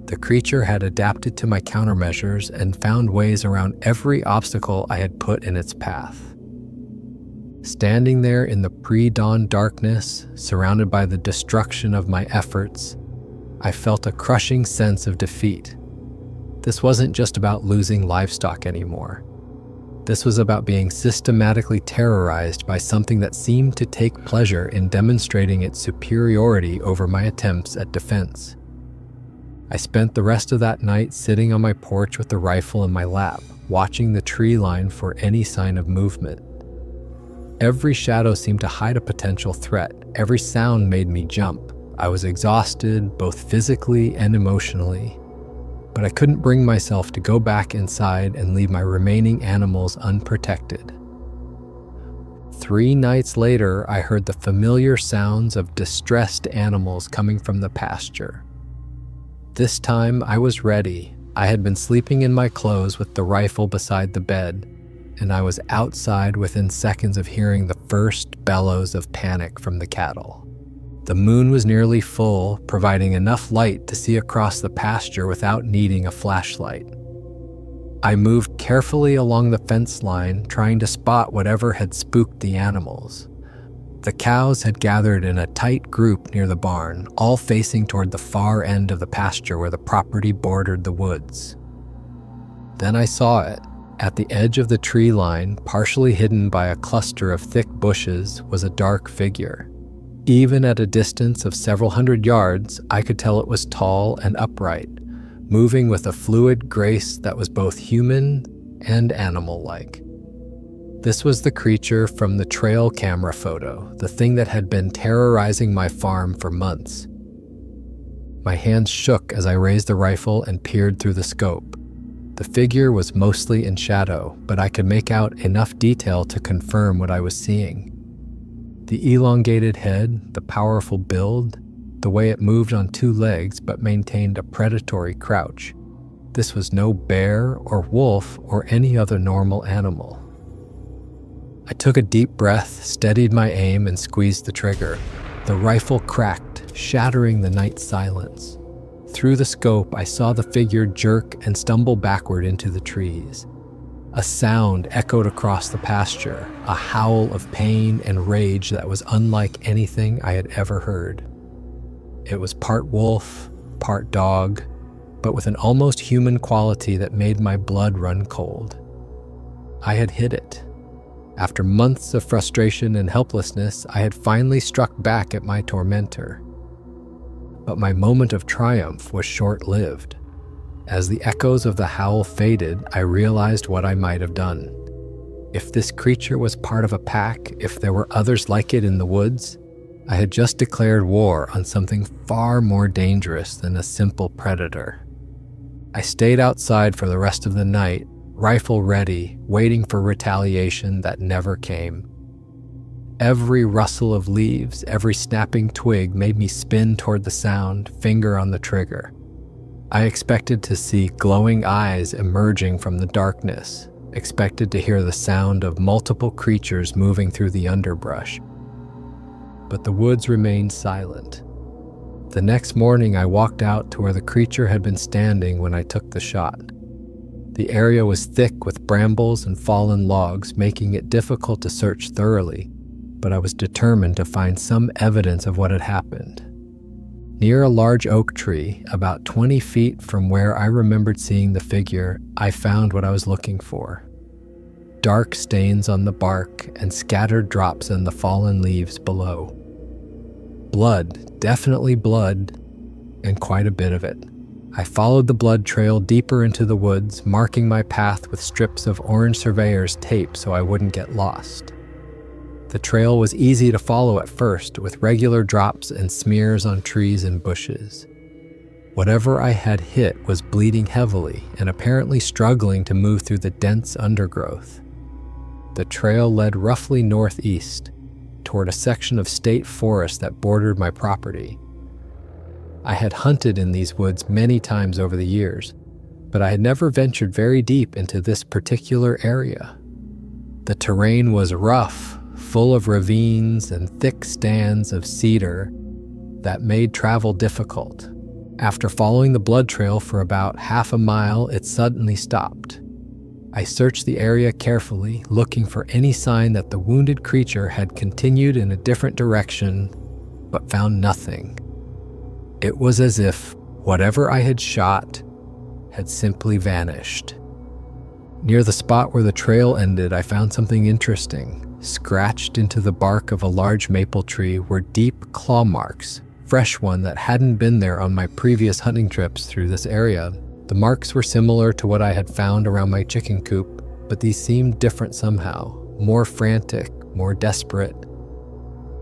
The creature had adapted to my countermeasures and found ways around every obstacle I had put in its path. Standing there in the pre-dawn darkness, surrounded by the destruction of my efforts, I felt a crushing sense of defeat. This wasn't just about losing livestock anymore. This was about being systematically terrorized by something that seemed to take pleasure in demonstrating its superiority over my attempts at defense. I spent the rest of that night sitting on my porch with the rifle in my lap, watching the tree line for any sign of movement. Every shadow seemed to hide a potential threat. Every sound made me jump. I was exhausted, both physically and emotionally, but I couldn't bring myself to go back inside and leave my remaining animals unprotected. 3 nights later, I heard the familiar sounds of distressed animals coming from the pasture. This time, I was ready. I had been sleeping in my clothes with the rifle beside the bed, and I was outside within seconds of hearing the first bellows of panic from the cattle. The moon was nearly full, providing enough light to see across the pasture without needing a flashlight. I moved carefully along the fence line, trying to spot whatever had spooked the animals. The cows had gathered in a tight group near the barn, all facing toward the far end of the pasture where the property bordered the woods. Then I saw it. At the edge of the tree line, partially hidden by a cluster of thick bushes, was a dark figure. Even at a distance of several hundred yards, I could tell it was tall and upright, moving with a fluid grace that was both human and animal-like. This was the creature from the trail camera photo, the thing that had been terrorizing my farm for months. My hands shook as I raised the rifle and peered through the scope. The figure was mostly in shadow, but I could make out enough detail to confirm what I was seeing. The elongated head, the powerful build, the way it moved on 2 legs but maintained a predatory crouch. This was no bear or wolf or any other normal animal. I took a deep breath, steadied my aim, and squeezed the trigger. The rifle cracked, shattering the night silence. Through the scope, I saw the figure jerk and stumble backward into the trees. A sound echoed across the pasture, a howl of pain and rage that was unlike anything I had ever heard. It was part wolf, part dog, but with an almost human quality that made my blood run cold. I had hit it. After months of frustration and helplessness, I had finally struck back at my tormentor. But my moment of triumph was short-lived. As the echoes of the howl faded, I realized what I might have done. If this creature was part of a pack, if there were others like it in the woods, I had just declared war on something far more dangerous than a simple predator. I stayed outside for the rest of the night, rifle ready, waiting for retaliation that never came. Every rustle of leaves, every snapping twig made me spin toward the sound, finger on the trigger. I expected to see glowing eyes emerging from the darkness, expected to hear the sound of multiple creatures moving through the underbrush. But the woods remained silent. The next morning, I walked out to where the creature had been standing when I took the shot. The area was thick with brambles and fallen logs, making it difficult to search thoroughly, but I was determined to find some evidence of what had happened. Near a large oak tree, about 20 feet from where I remembered seeing the figure, I found what I was looking for. Dark stains on the bark and scattered drops in the fallen leaves below. Blood, definitely blood, and quite a bit of it. I followed the blood trail deeper into the woods, marking my path with strips of orange surveyor's tape so I wouldn't get lost. The trail was easy to follow at first, with regular drops and smears on trees and bushes. Whatever I had hit was bleeding heavily and apparently struggling to move through the dense undergrowth. The trail led roughly northeast, toward a section of state forest that bordered my property. I had hunted in these woods many times over the years, but I had never ventured very deep into this particular area. The terrain was rough, full of ravines and thick stands of cedar that made travel difficult. After following the blood trail for about half a mile, it suddenly stopped. I searched the area carefully, looking for any sign that the wounded creature had continued in a different direction, but found nothing. It was as if whatever I had shot had simply vanished. Near the spot where the trail ended, I found something interesting. Scratched into the bark of a large maple tree were deep claw marks, fresh one that hadn't been there on my previous hunting trips through this area. The marks were similar to what I had found around my chicken coop, but these seemed different somehow, more frantic, more desperate.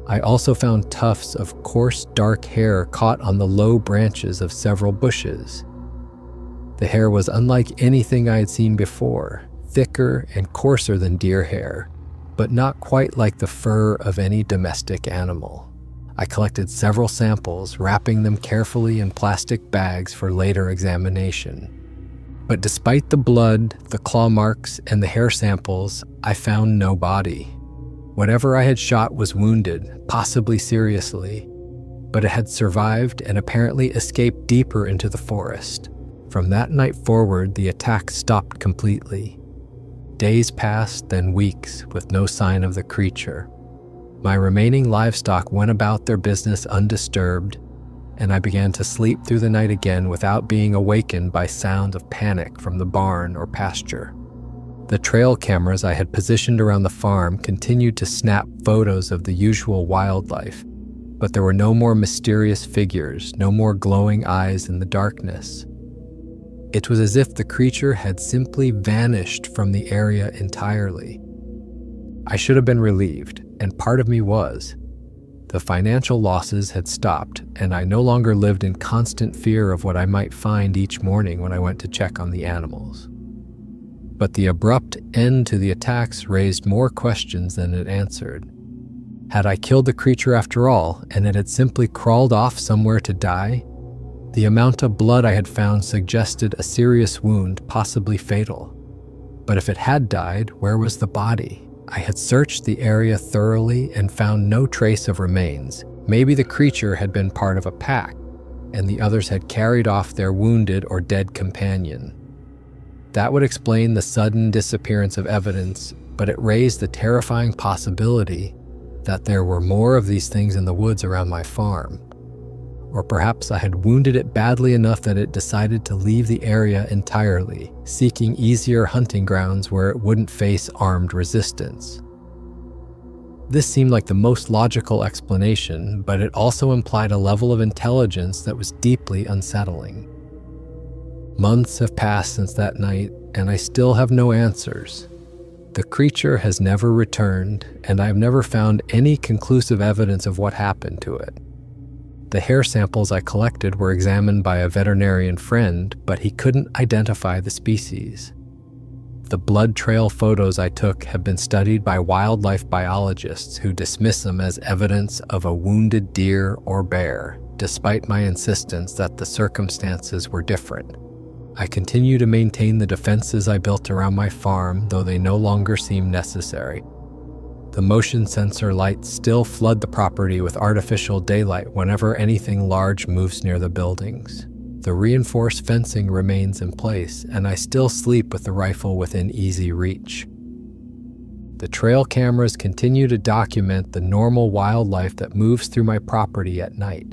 I also found tufts of coarse dark hair caught on the low branches of several bushes. The hair was unlike anything I had seen before, thicker and coarser than deer hair, but not quite like the fur of any domestic animal. I collected several samples, wrapping them carefully in plastic bags for later examination. But despite the blood, the claw marks, and the hair samples, I found no body. Whatever I had shot was wounded, possibly seriously, but it had survived and apparently escaped deeper into the forest. From that night forward, the attack stopped completely. Days passed, then weeks, with no sign of the creature. My remaining livestock went about their business undisturbed, and I began to sleep through the night again without being awakened by sound of panic from the barn or pasture. The trail cameras I had positioned around the farm continued to snap photos of the usual wildlife, but there were no more mysterious figures, no more glowing eyes in the darkness. It was as if the creature had simply vanished from the area entirely. I should have been relieved, and part of me was. The financial losses had stopped, and I no longer lived in constant fear of what I might find each morning when I went to check on the animals. But the abrupt end to the attacks raised more questions than it answered. Had I killed the creature after all, and it had simply crawled off somewhere to die? The amount of blood I had found suggested a serious wound, possibly fatal. But if it had died, where was the body? I had searched the area thoroughly and found no trace of remains. Maybe the creature had been part of a pack, and the others had carried off their wounded or dead companion. That would explain the sudden disappearance of evidence, but it raised the terrifying possibility that there were more of these things in the woods around my farm. Or perhaps I had wounded it badly enough that it decided to leave the area entirely, seeking easier hunting grounds where it wouldn't face armed resistance. This seemed like the most logical explanation, but it also implied a level of intelligence that was deeply unsettling. Months have passed since that night, and I still have no answers. The creature has never returned, and I have never found any conclusive evidence of what happened to it. The hair samples I collected were examined by a veterinarian friend, but he couldn't identify the species. The blood trail photos I took have been studied by wildlife biologists who dismiss them as evidence of a wounded deer or bear, despite my insistence that the circumstances were different. I continue to maintain the defenses I built around my farm, though they no longer seem necessary. The motion sensor lights still flood the property with artificial daylight whenever anything large moves near the buildings. The reinforced fencing remains in place, and I still sleep with the rifle within easy reach. The trail cameras continue to document the normal wildlife that moves through my property at night.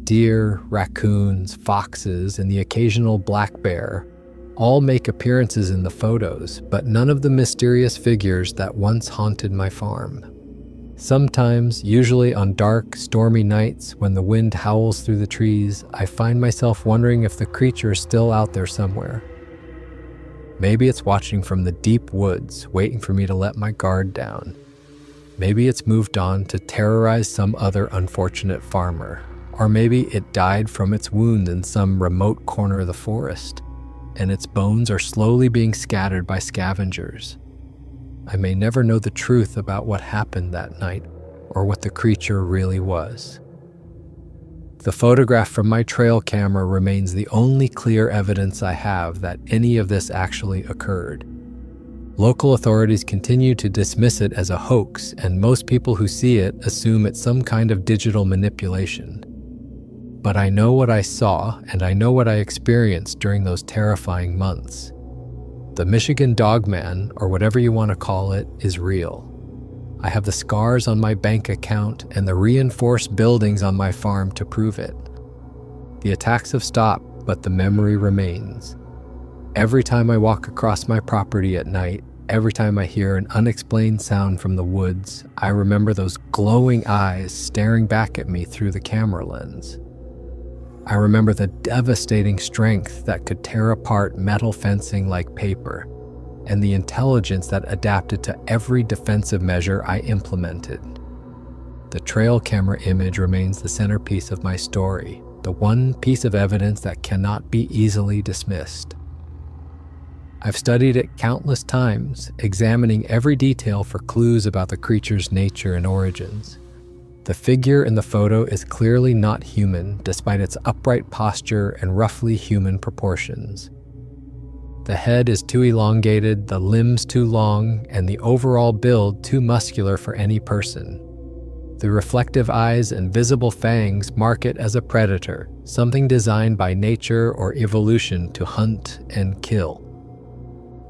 Deer, raccoons, foxes, and the occasional black bear all make appearances in the photos, but none of the mysterious figures that once haunted my farm. Sometimes, usually on dark, stormy nights when the wind howls through the trees, I find myself wondering if the creature is still out there somewhere. Maybe it's watching from the deep woods, waiting for me to let my guard down. Maybe it's moved on to terrorize some other unfortunate farmer. Or maybe it died from its wound in some remote corner of the forest, and its bones are slowly being scattered by scavengers. I may never know the truth about what happened that night or what the creature really was. The photograph from my trail camera remains the only clear evidence I have that any of this actually occurred. Local authorities continue to dismiss it as a hoax, and most people who see it assume it's some kind of digital manipulation. But I know what I saw, and I know what I experienced during those terrifying months. The Michigan Dogman, or whatever you want to call it, is real. I have the scars on my bank account and the reinforced buildings on my farm to prove it. The attacks have stopped, but the memory remains. Every time I walk across my property at night, every time I hear an unexplained sound from the woods, I remember those glowing eyes staring back at me through the camera lens. I remember the devastating strength that could tear apart metal fencing like paper, and the intelligence that adapted to every defensive measure I implemented. The trail camera image remains the centerpiece of my story, the one piece of evidence that cannot be easily dismissed. I've studied it countless times, examining every detail for clues about the creature's nature and origins. The figure in the photo is clearly not human, despite its upright posture and roughly human proportions. The head is too elongated, the limbs too long, and the overall build too muscular for any person. The reflective eyes and visible fangs mark it as a predator, something designed by nature or evolution to hunt and kill.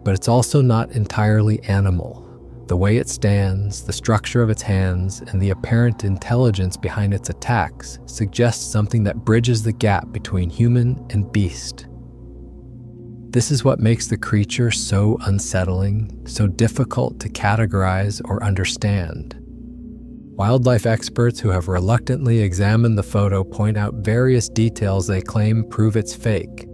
But it's also not entirely animal. The way it stands, the structure of its hands, and the apparent intelligence behind its attacks suggests something that bridges the gap between human and beast. This is what makes the creature so unsettling, so difficult to categorize or understand. Wildlife experts who have reluctantly examined the photo point out various details they claim prove it's fake.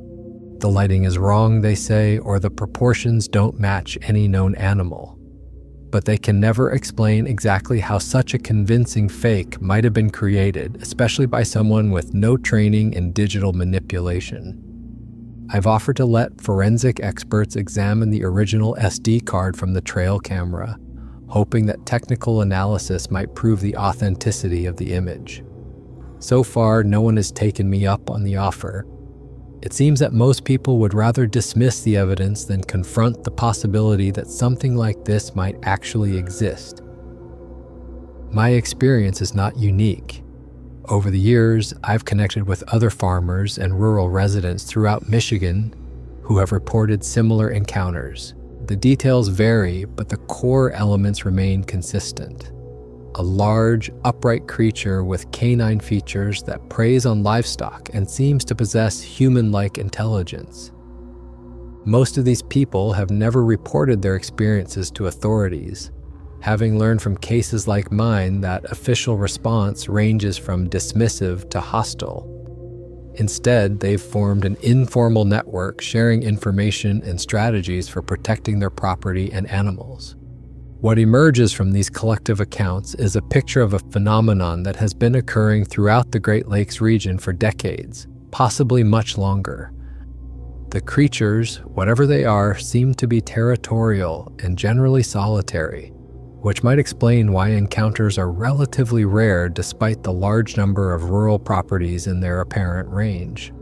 The lighting is wrong, they say, or the proportions don't match any known animal. But they can never explain exactly how such a convincing fake might have been created, especially by someone with no training in digital manipulation. I've offered to let forensic experts examine the original SD card from the trail camera, hoping that technical analysis might prove the authenticity of the image. So far, no one has taken me up on the offer. It seems that most people would rather dismiss the evidence than confront the possibility that something like this might actually exist. My experience is not unique. Over the years, I've connected with other farmers and rural residents throughout Michigan who have reported similar encounters. The details vary, but the core elements remain consistent. A large, upright creature with canine features that preys on livestock and seems to possess human-like intelligence. Most of these people have never reported their experiences to authorities, having learned from cases like mine that official response ranges from dismissive to hostile. Instead, they've formed an informal network sharing information and strategies for protecting their property and animals. What emerges from these collective accounts is a picture of a phenomenon that has been occurring throughout the Great Lakes region for decades, possibly much longer. The creatures, whatever they are, seem to be territorial and generally solitary, which might explain why encounters are relatively rare despite the large number of rural properties in their apparent range.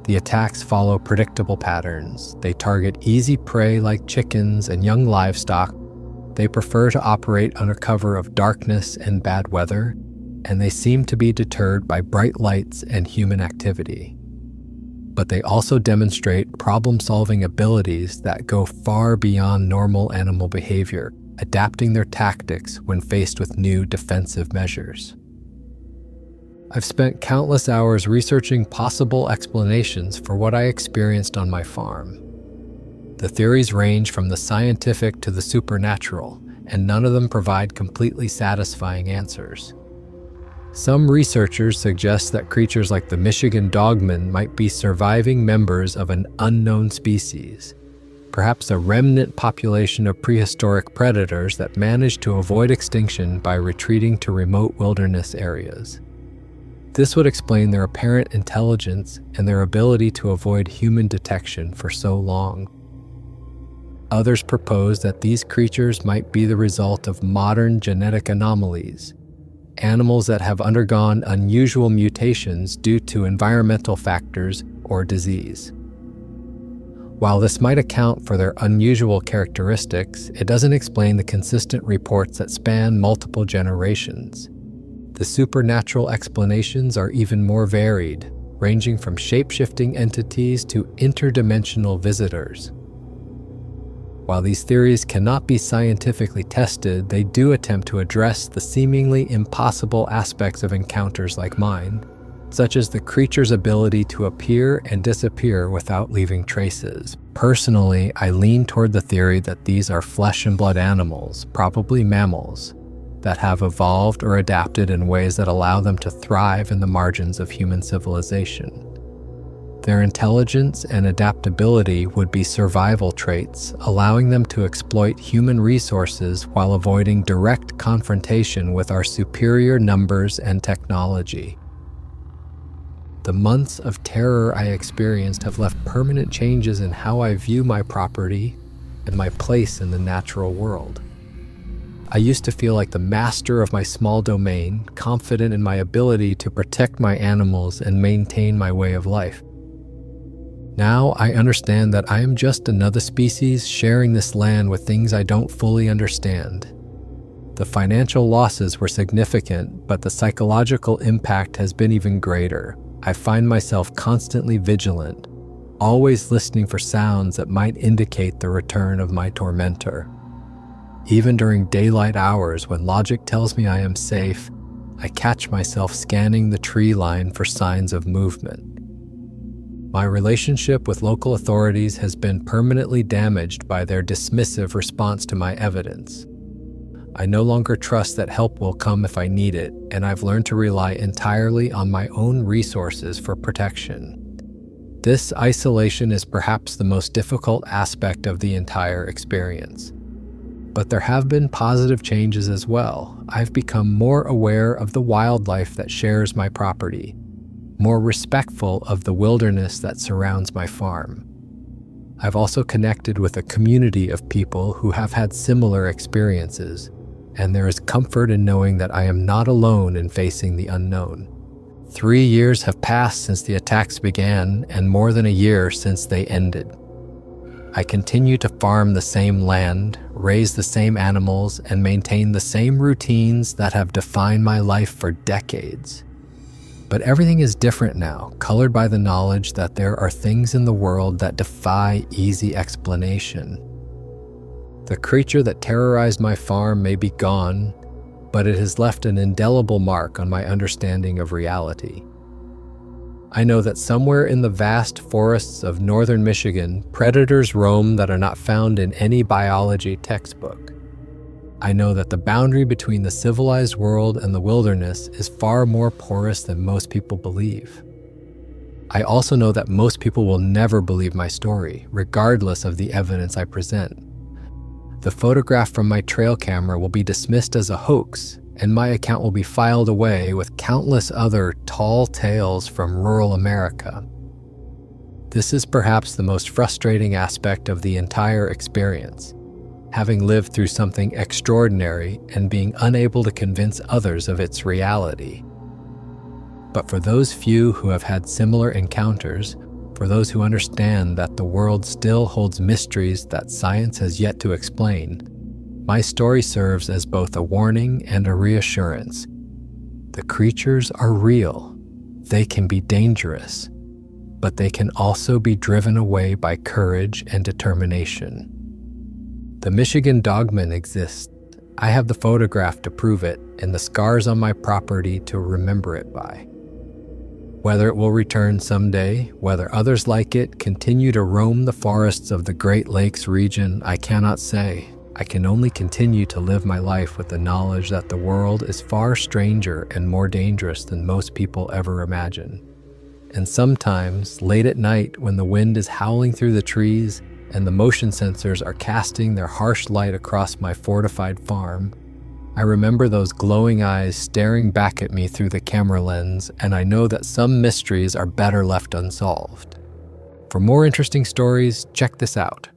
The attacks follow predictable patterns. They target easy prey like chickens and young livestock, They prefer to operate under cover of darkness and bad weather, and they seem to be deterred by bright lights and human activity. But they also demonstrate problem-solving abilities that go far beyond normal animal behavior, adapting their tactics when faced with new defensive measures. I've spent countless hours researching possible explanations for what I experienced on my farm. The theories range from the scientific to the supernatural, and none of them provide completely satisfying answers. Some researchers suggest that creatures like the Michigan dogman might be surviving members of an unknown species, perhaps a remnant population of prehistoric predators that managed to avoid extinction by retreating to remote wilderness areas. This would explain their apparent intelligence and their ability to avoid human detection for so long. Others propose that these creatures might be the result of modern genetic anomalies, animals that have undergone unusual mutations due to environmental factors or disease. While this might account for their unusual characteristics, it doesn't explain the consistent reports that span multiple generations. The supernatural explanations are even more varied, ranging from shape-shifting entities to interdimensional visitors. While these theories cannot be scientifically tested, they do attempt to address the seemingly impossible aspects of encounters like mine, such as the creature's ability to appear and disappear without leaving traces. Personally, I lean toward the theory that these are flesh and blood animals, probably mammals, that have evolved or adapted in ways that allow them to thrive in the margins of human civilization. Their intelligence and adaptability would be survival traits, allowing them to exploit human resources while avoiding direct confrontation with our superior numbers and technology. The months of terror I experienced have left permanent changes in how I view my property and my place in the natural world. I used to feel like the master of my small domain, confident in my ability to protect my animals and maintain my way of life. Now I understand that I am just another species sharing this land with things I don't fully understand. The financial losses were significant, but the psychological impact has been even greater. I find myself constantly vigilant, always listening for sounds that might indicate the return of my tormentor. Even during daylight hours when logic tells me I am safe, I catch myself scanning the tree line for signs of movement. My relationship with local authorities has been permanently damaged by their dismissive response to my evidence. I no longer trust that help will come if I need it, and I've learned to rely entirely on my own resources for protection. This isolation is perhaps the most difficult aspect of the entire experience. But there have been positive changes as well. I've become more aware of the wildlife that shares my property, more respectful of the wilderness that surrounds my farm. I've also connected with a community of people who have had similar experiences, and there is comfort in knowing that I am not alone in facing the unknown. 3 years have passed since the attacks began, and more than a year since they ended. I continue to farm the same land, raise the same animals, and maintain the same routines that have defined my life for decades. But everything is different now, colored by the knowledge that there are things in the world that defy easy explanation. The creature that terrorized my farm may be gone, but it has left an indelible mark on my understanding of reality. I know that somewhere in the vast forests of northern Michigan, predators roam that are not found in any biology textbook. I know that the boundary between the civilized world and the wilderness is far more porous than most people believe. I also know that most people will never believe my story, regardless of the evidence I present. The photograph from my trail camera will be dismissed as a hoax, and my account will be filed away with countless other tall tales from rural America. This is perhaps the most frustrating aspect of the entire experience, having lived through something extraordinary and being unable to convince others of its reality. But for those few who have had similar encounters, for those who understand that the world still holds mysteries that science has yet to explain, My story serves as both a warning and a reassurance. The creatures are real. They can be dangerous, but they can also be driven away by courage and determination. The Michigan dogman exists. I have the photograph to prove it and the scars on my property to remember it by. Whether it will return someday, whether others like it continue to roam the forests of the Great Lakes region, I cannot say. I can only continue to live my life with the knowledge that the world is far stranger and more dangerous than most people ever imagine. And sometimes, late at night, when the wind is howling through the trees and the motion sensors are casting their harsh light across my fortified farm, I remember those glowing eyes staring back at me through the camera lens, and I know that some mysteries are better left unsolved. For more interesting stories, check this out.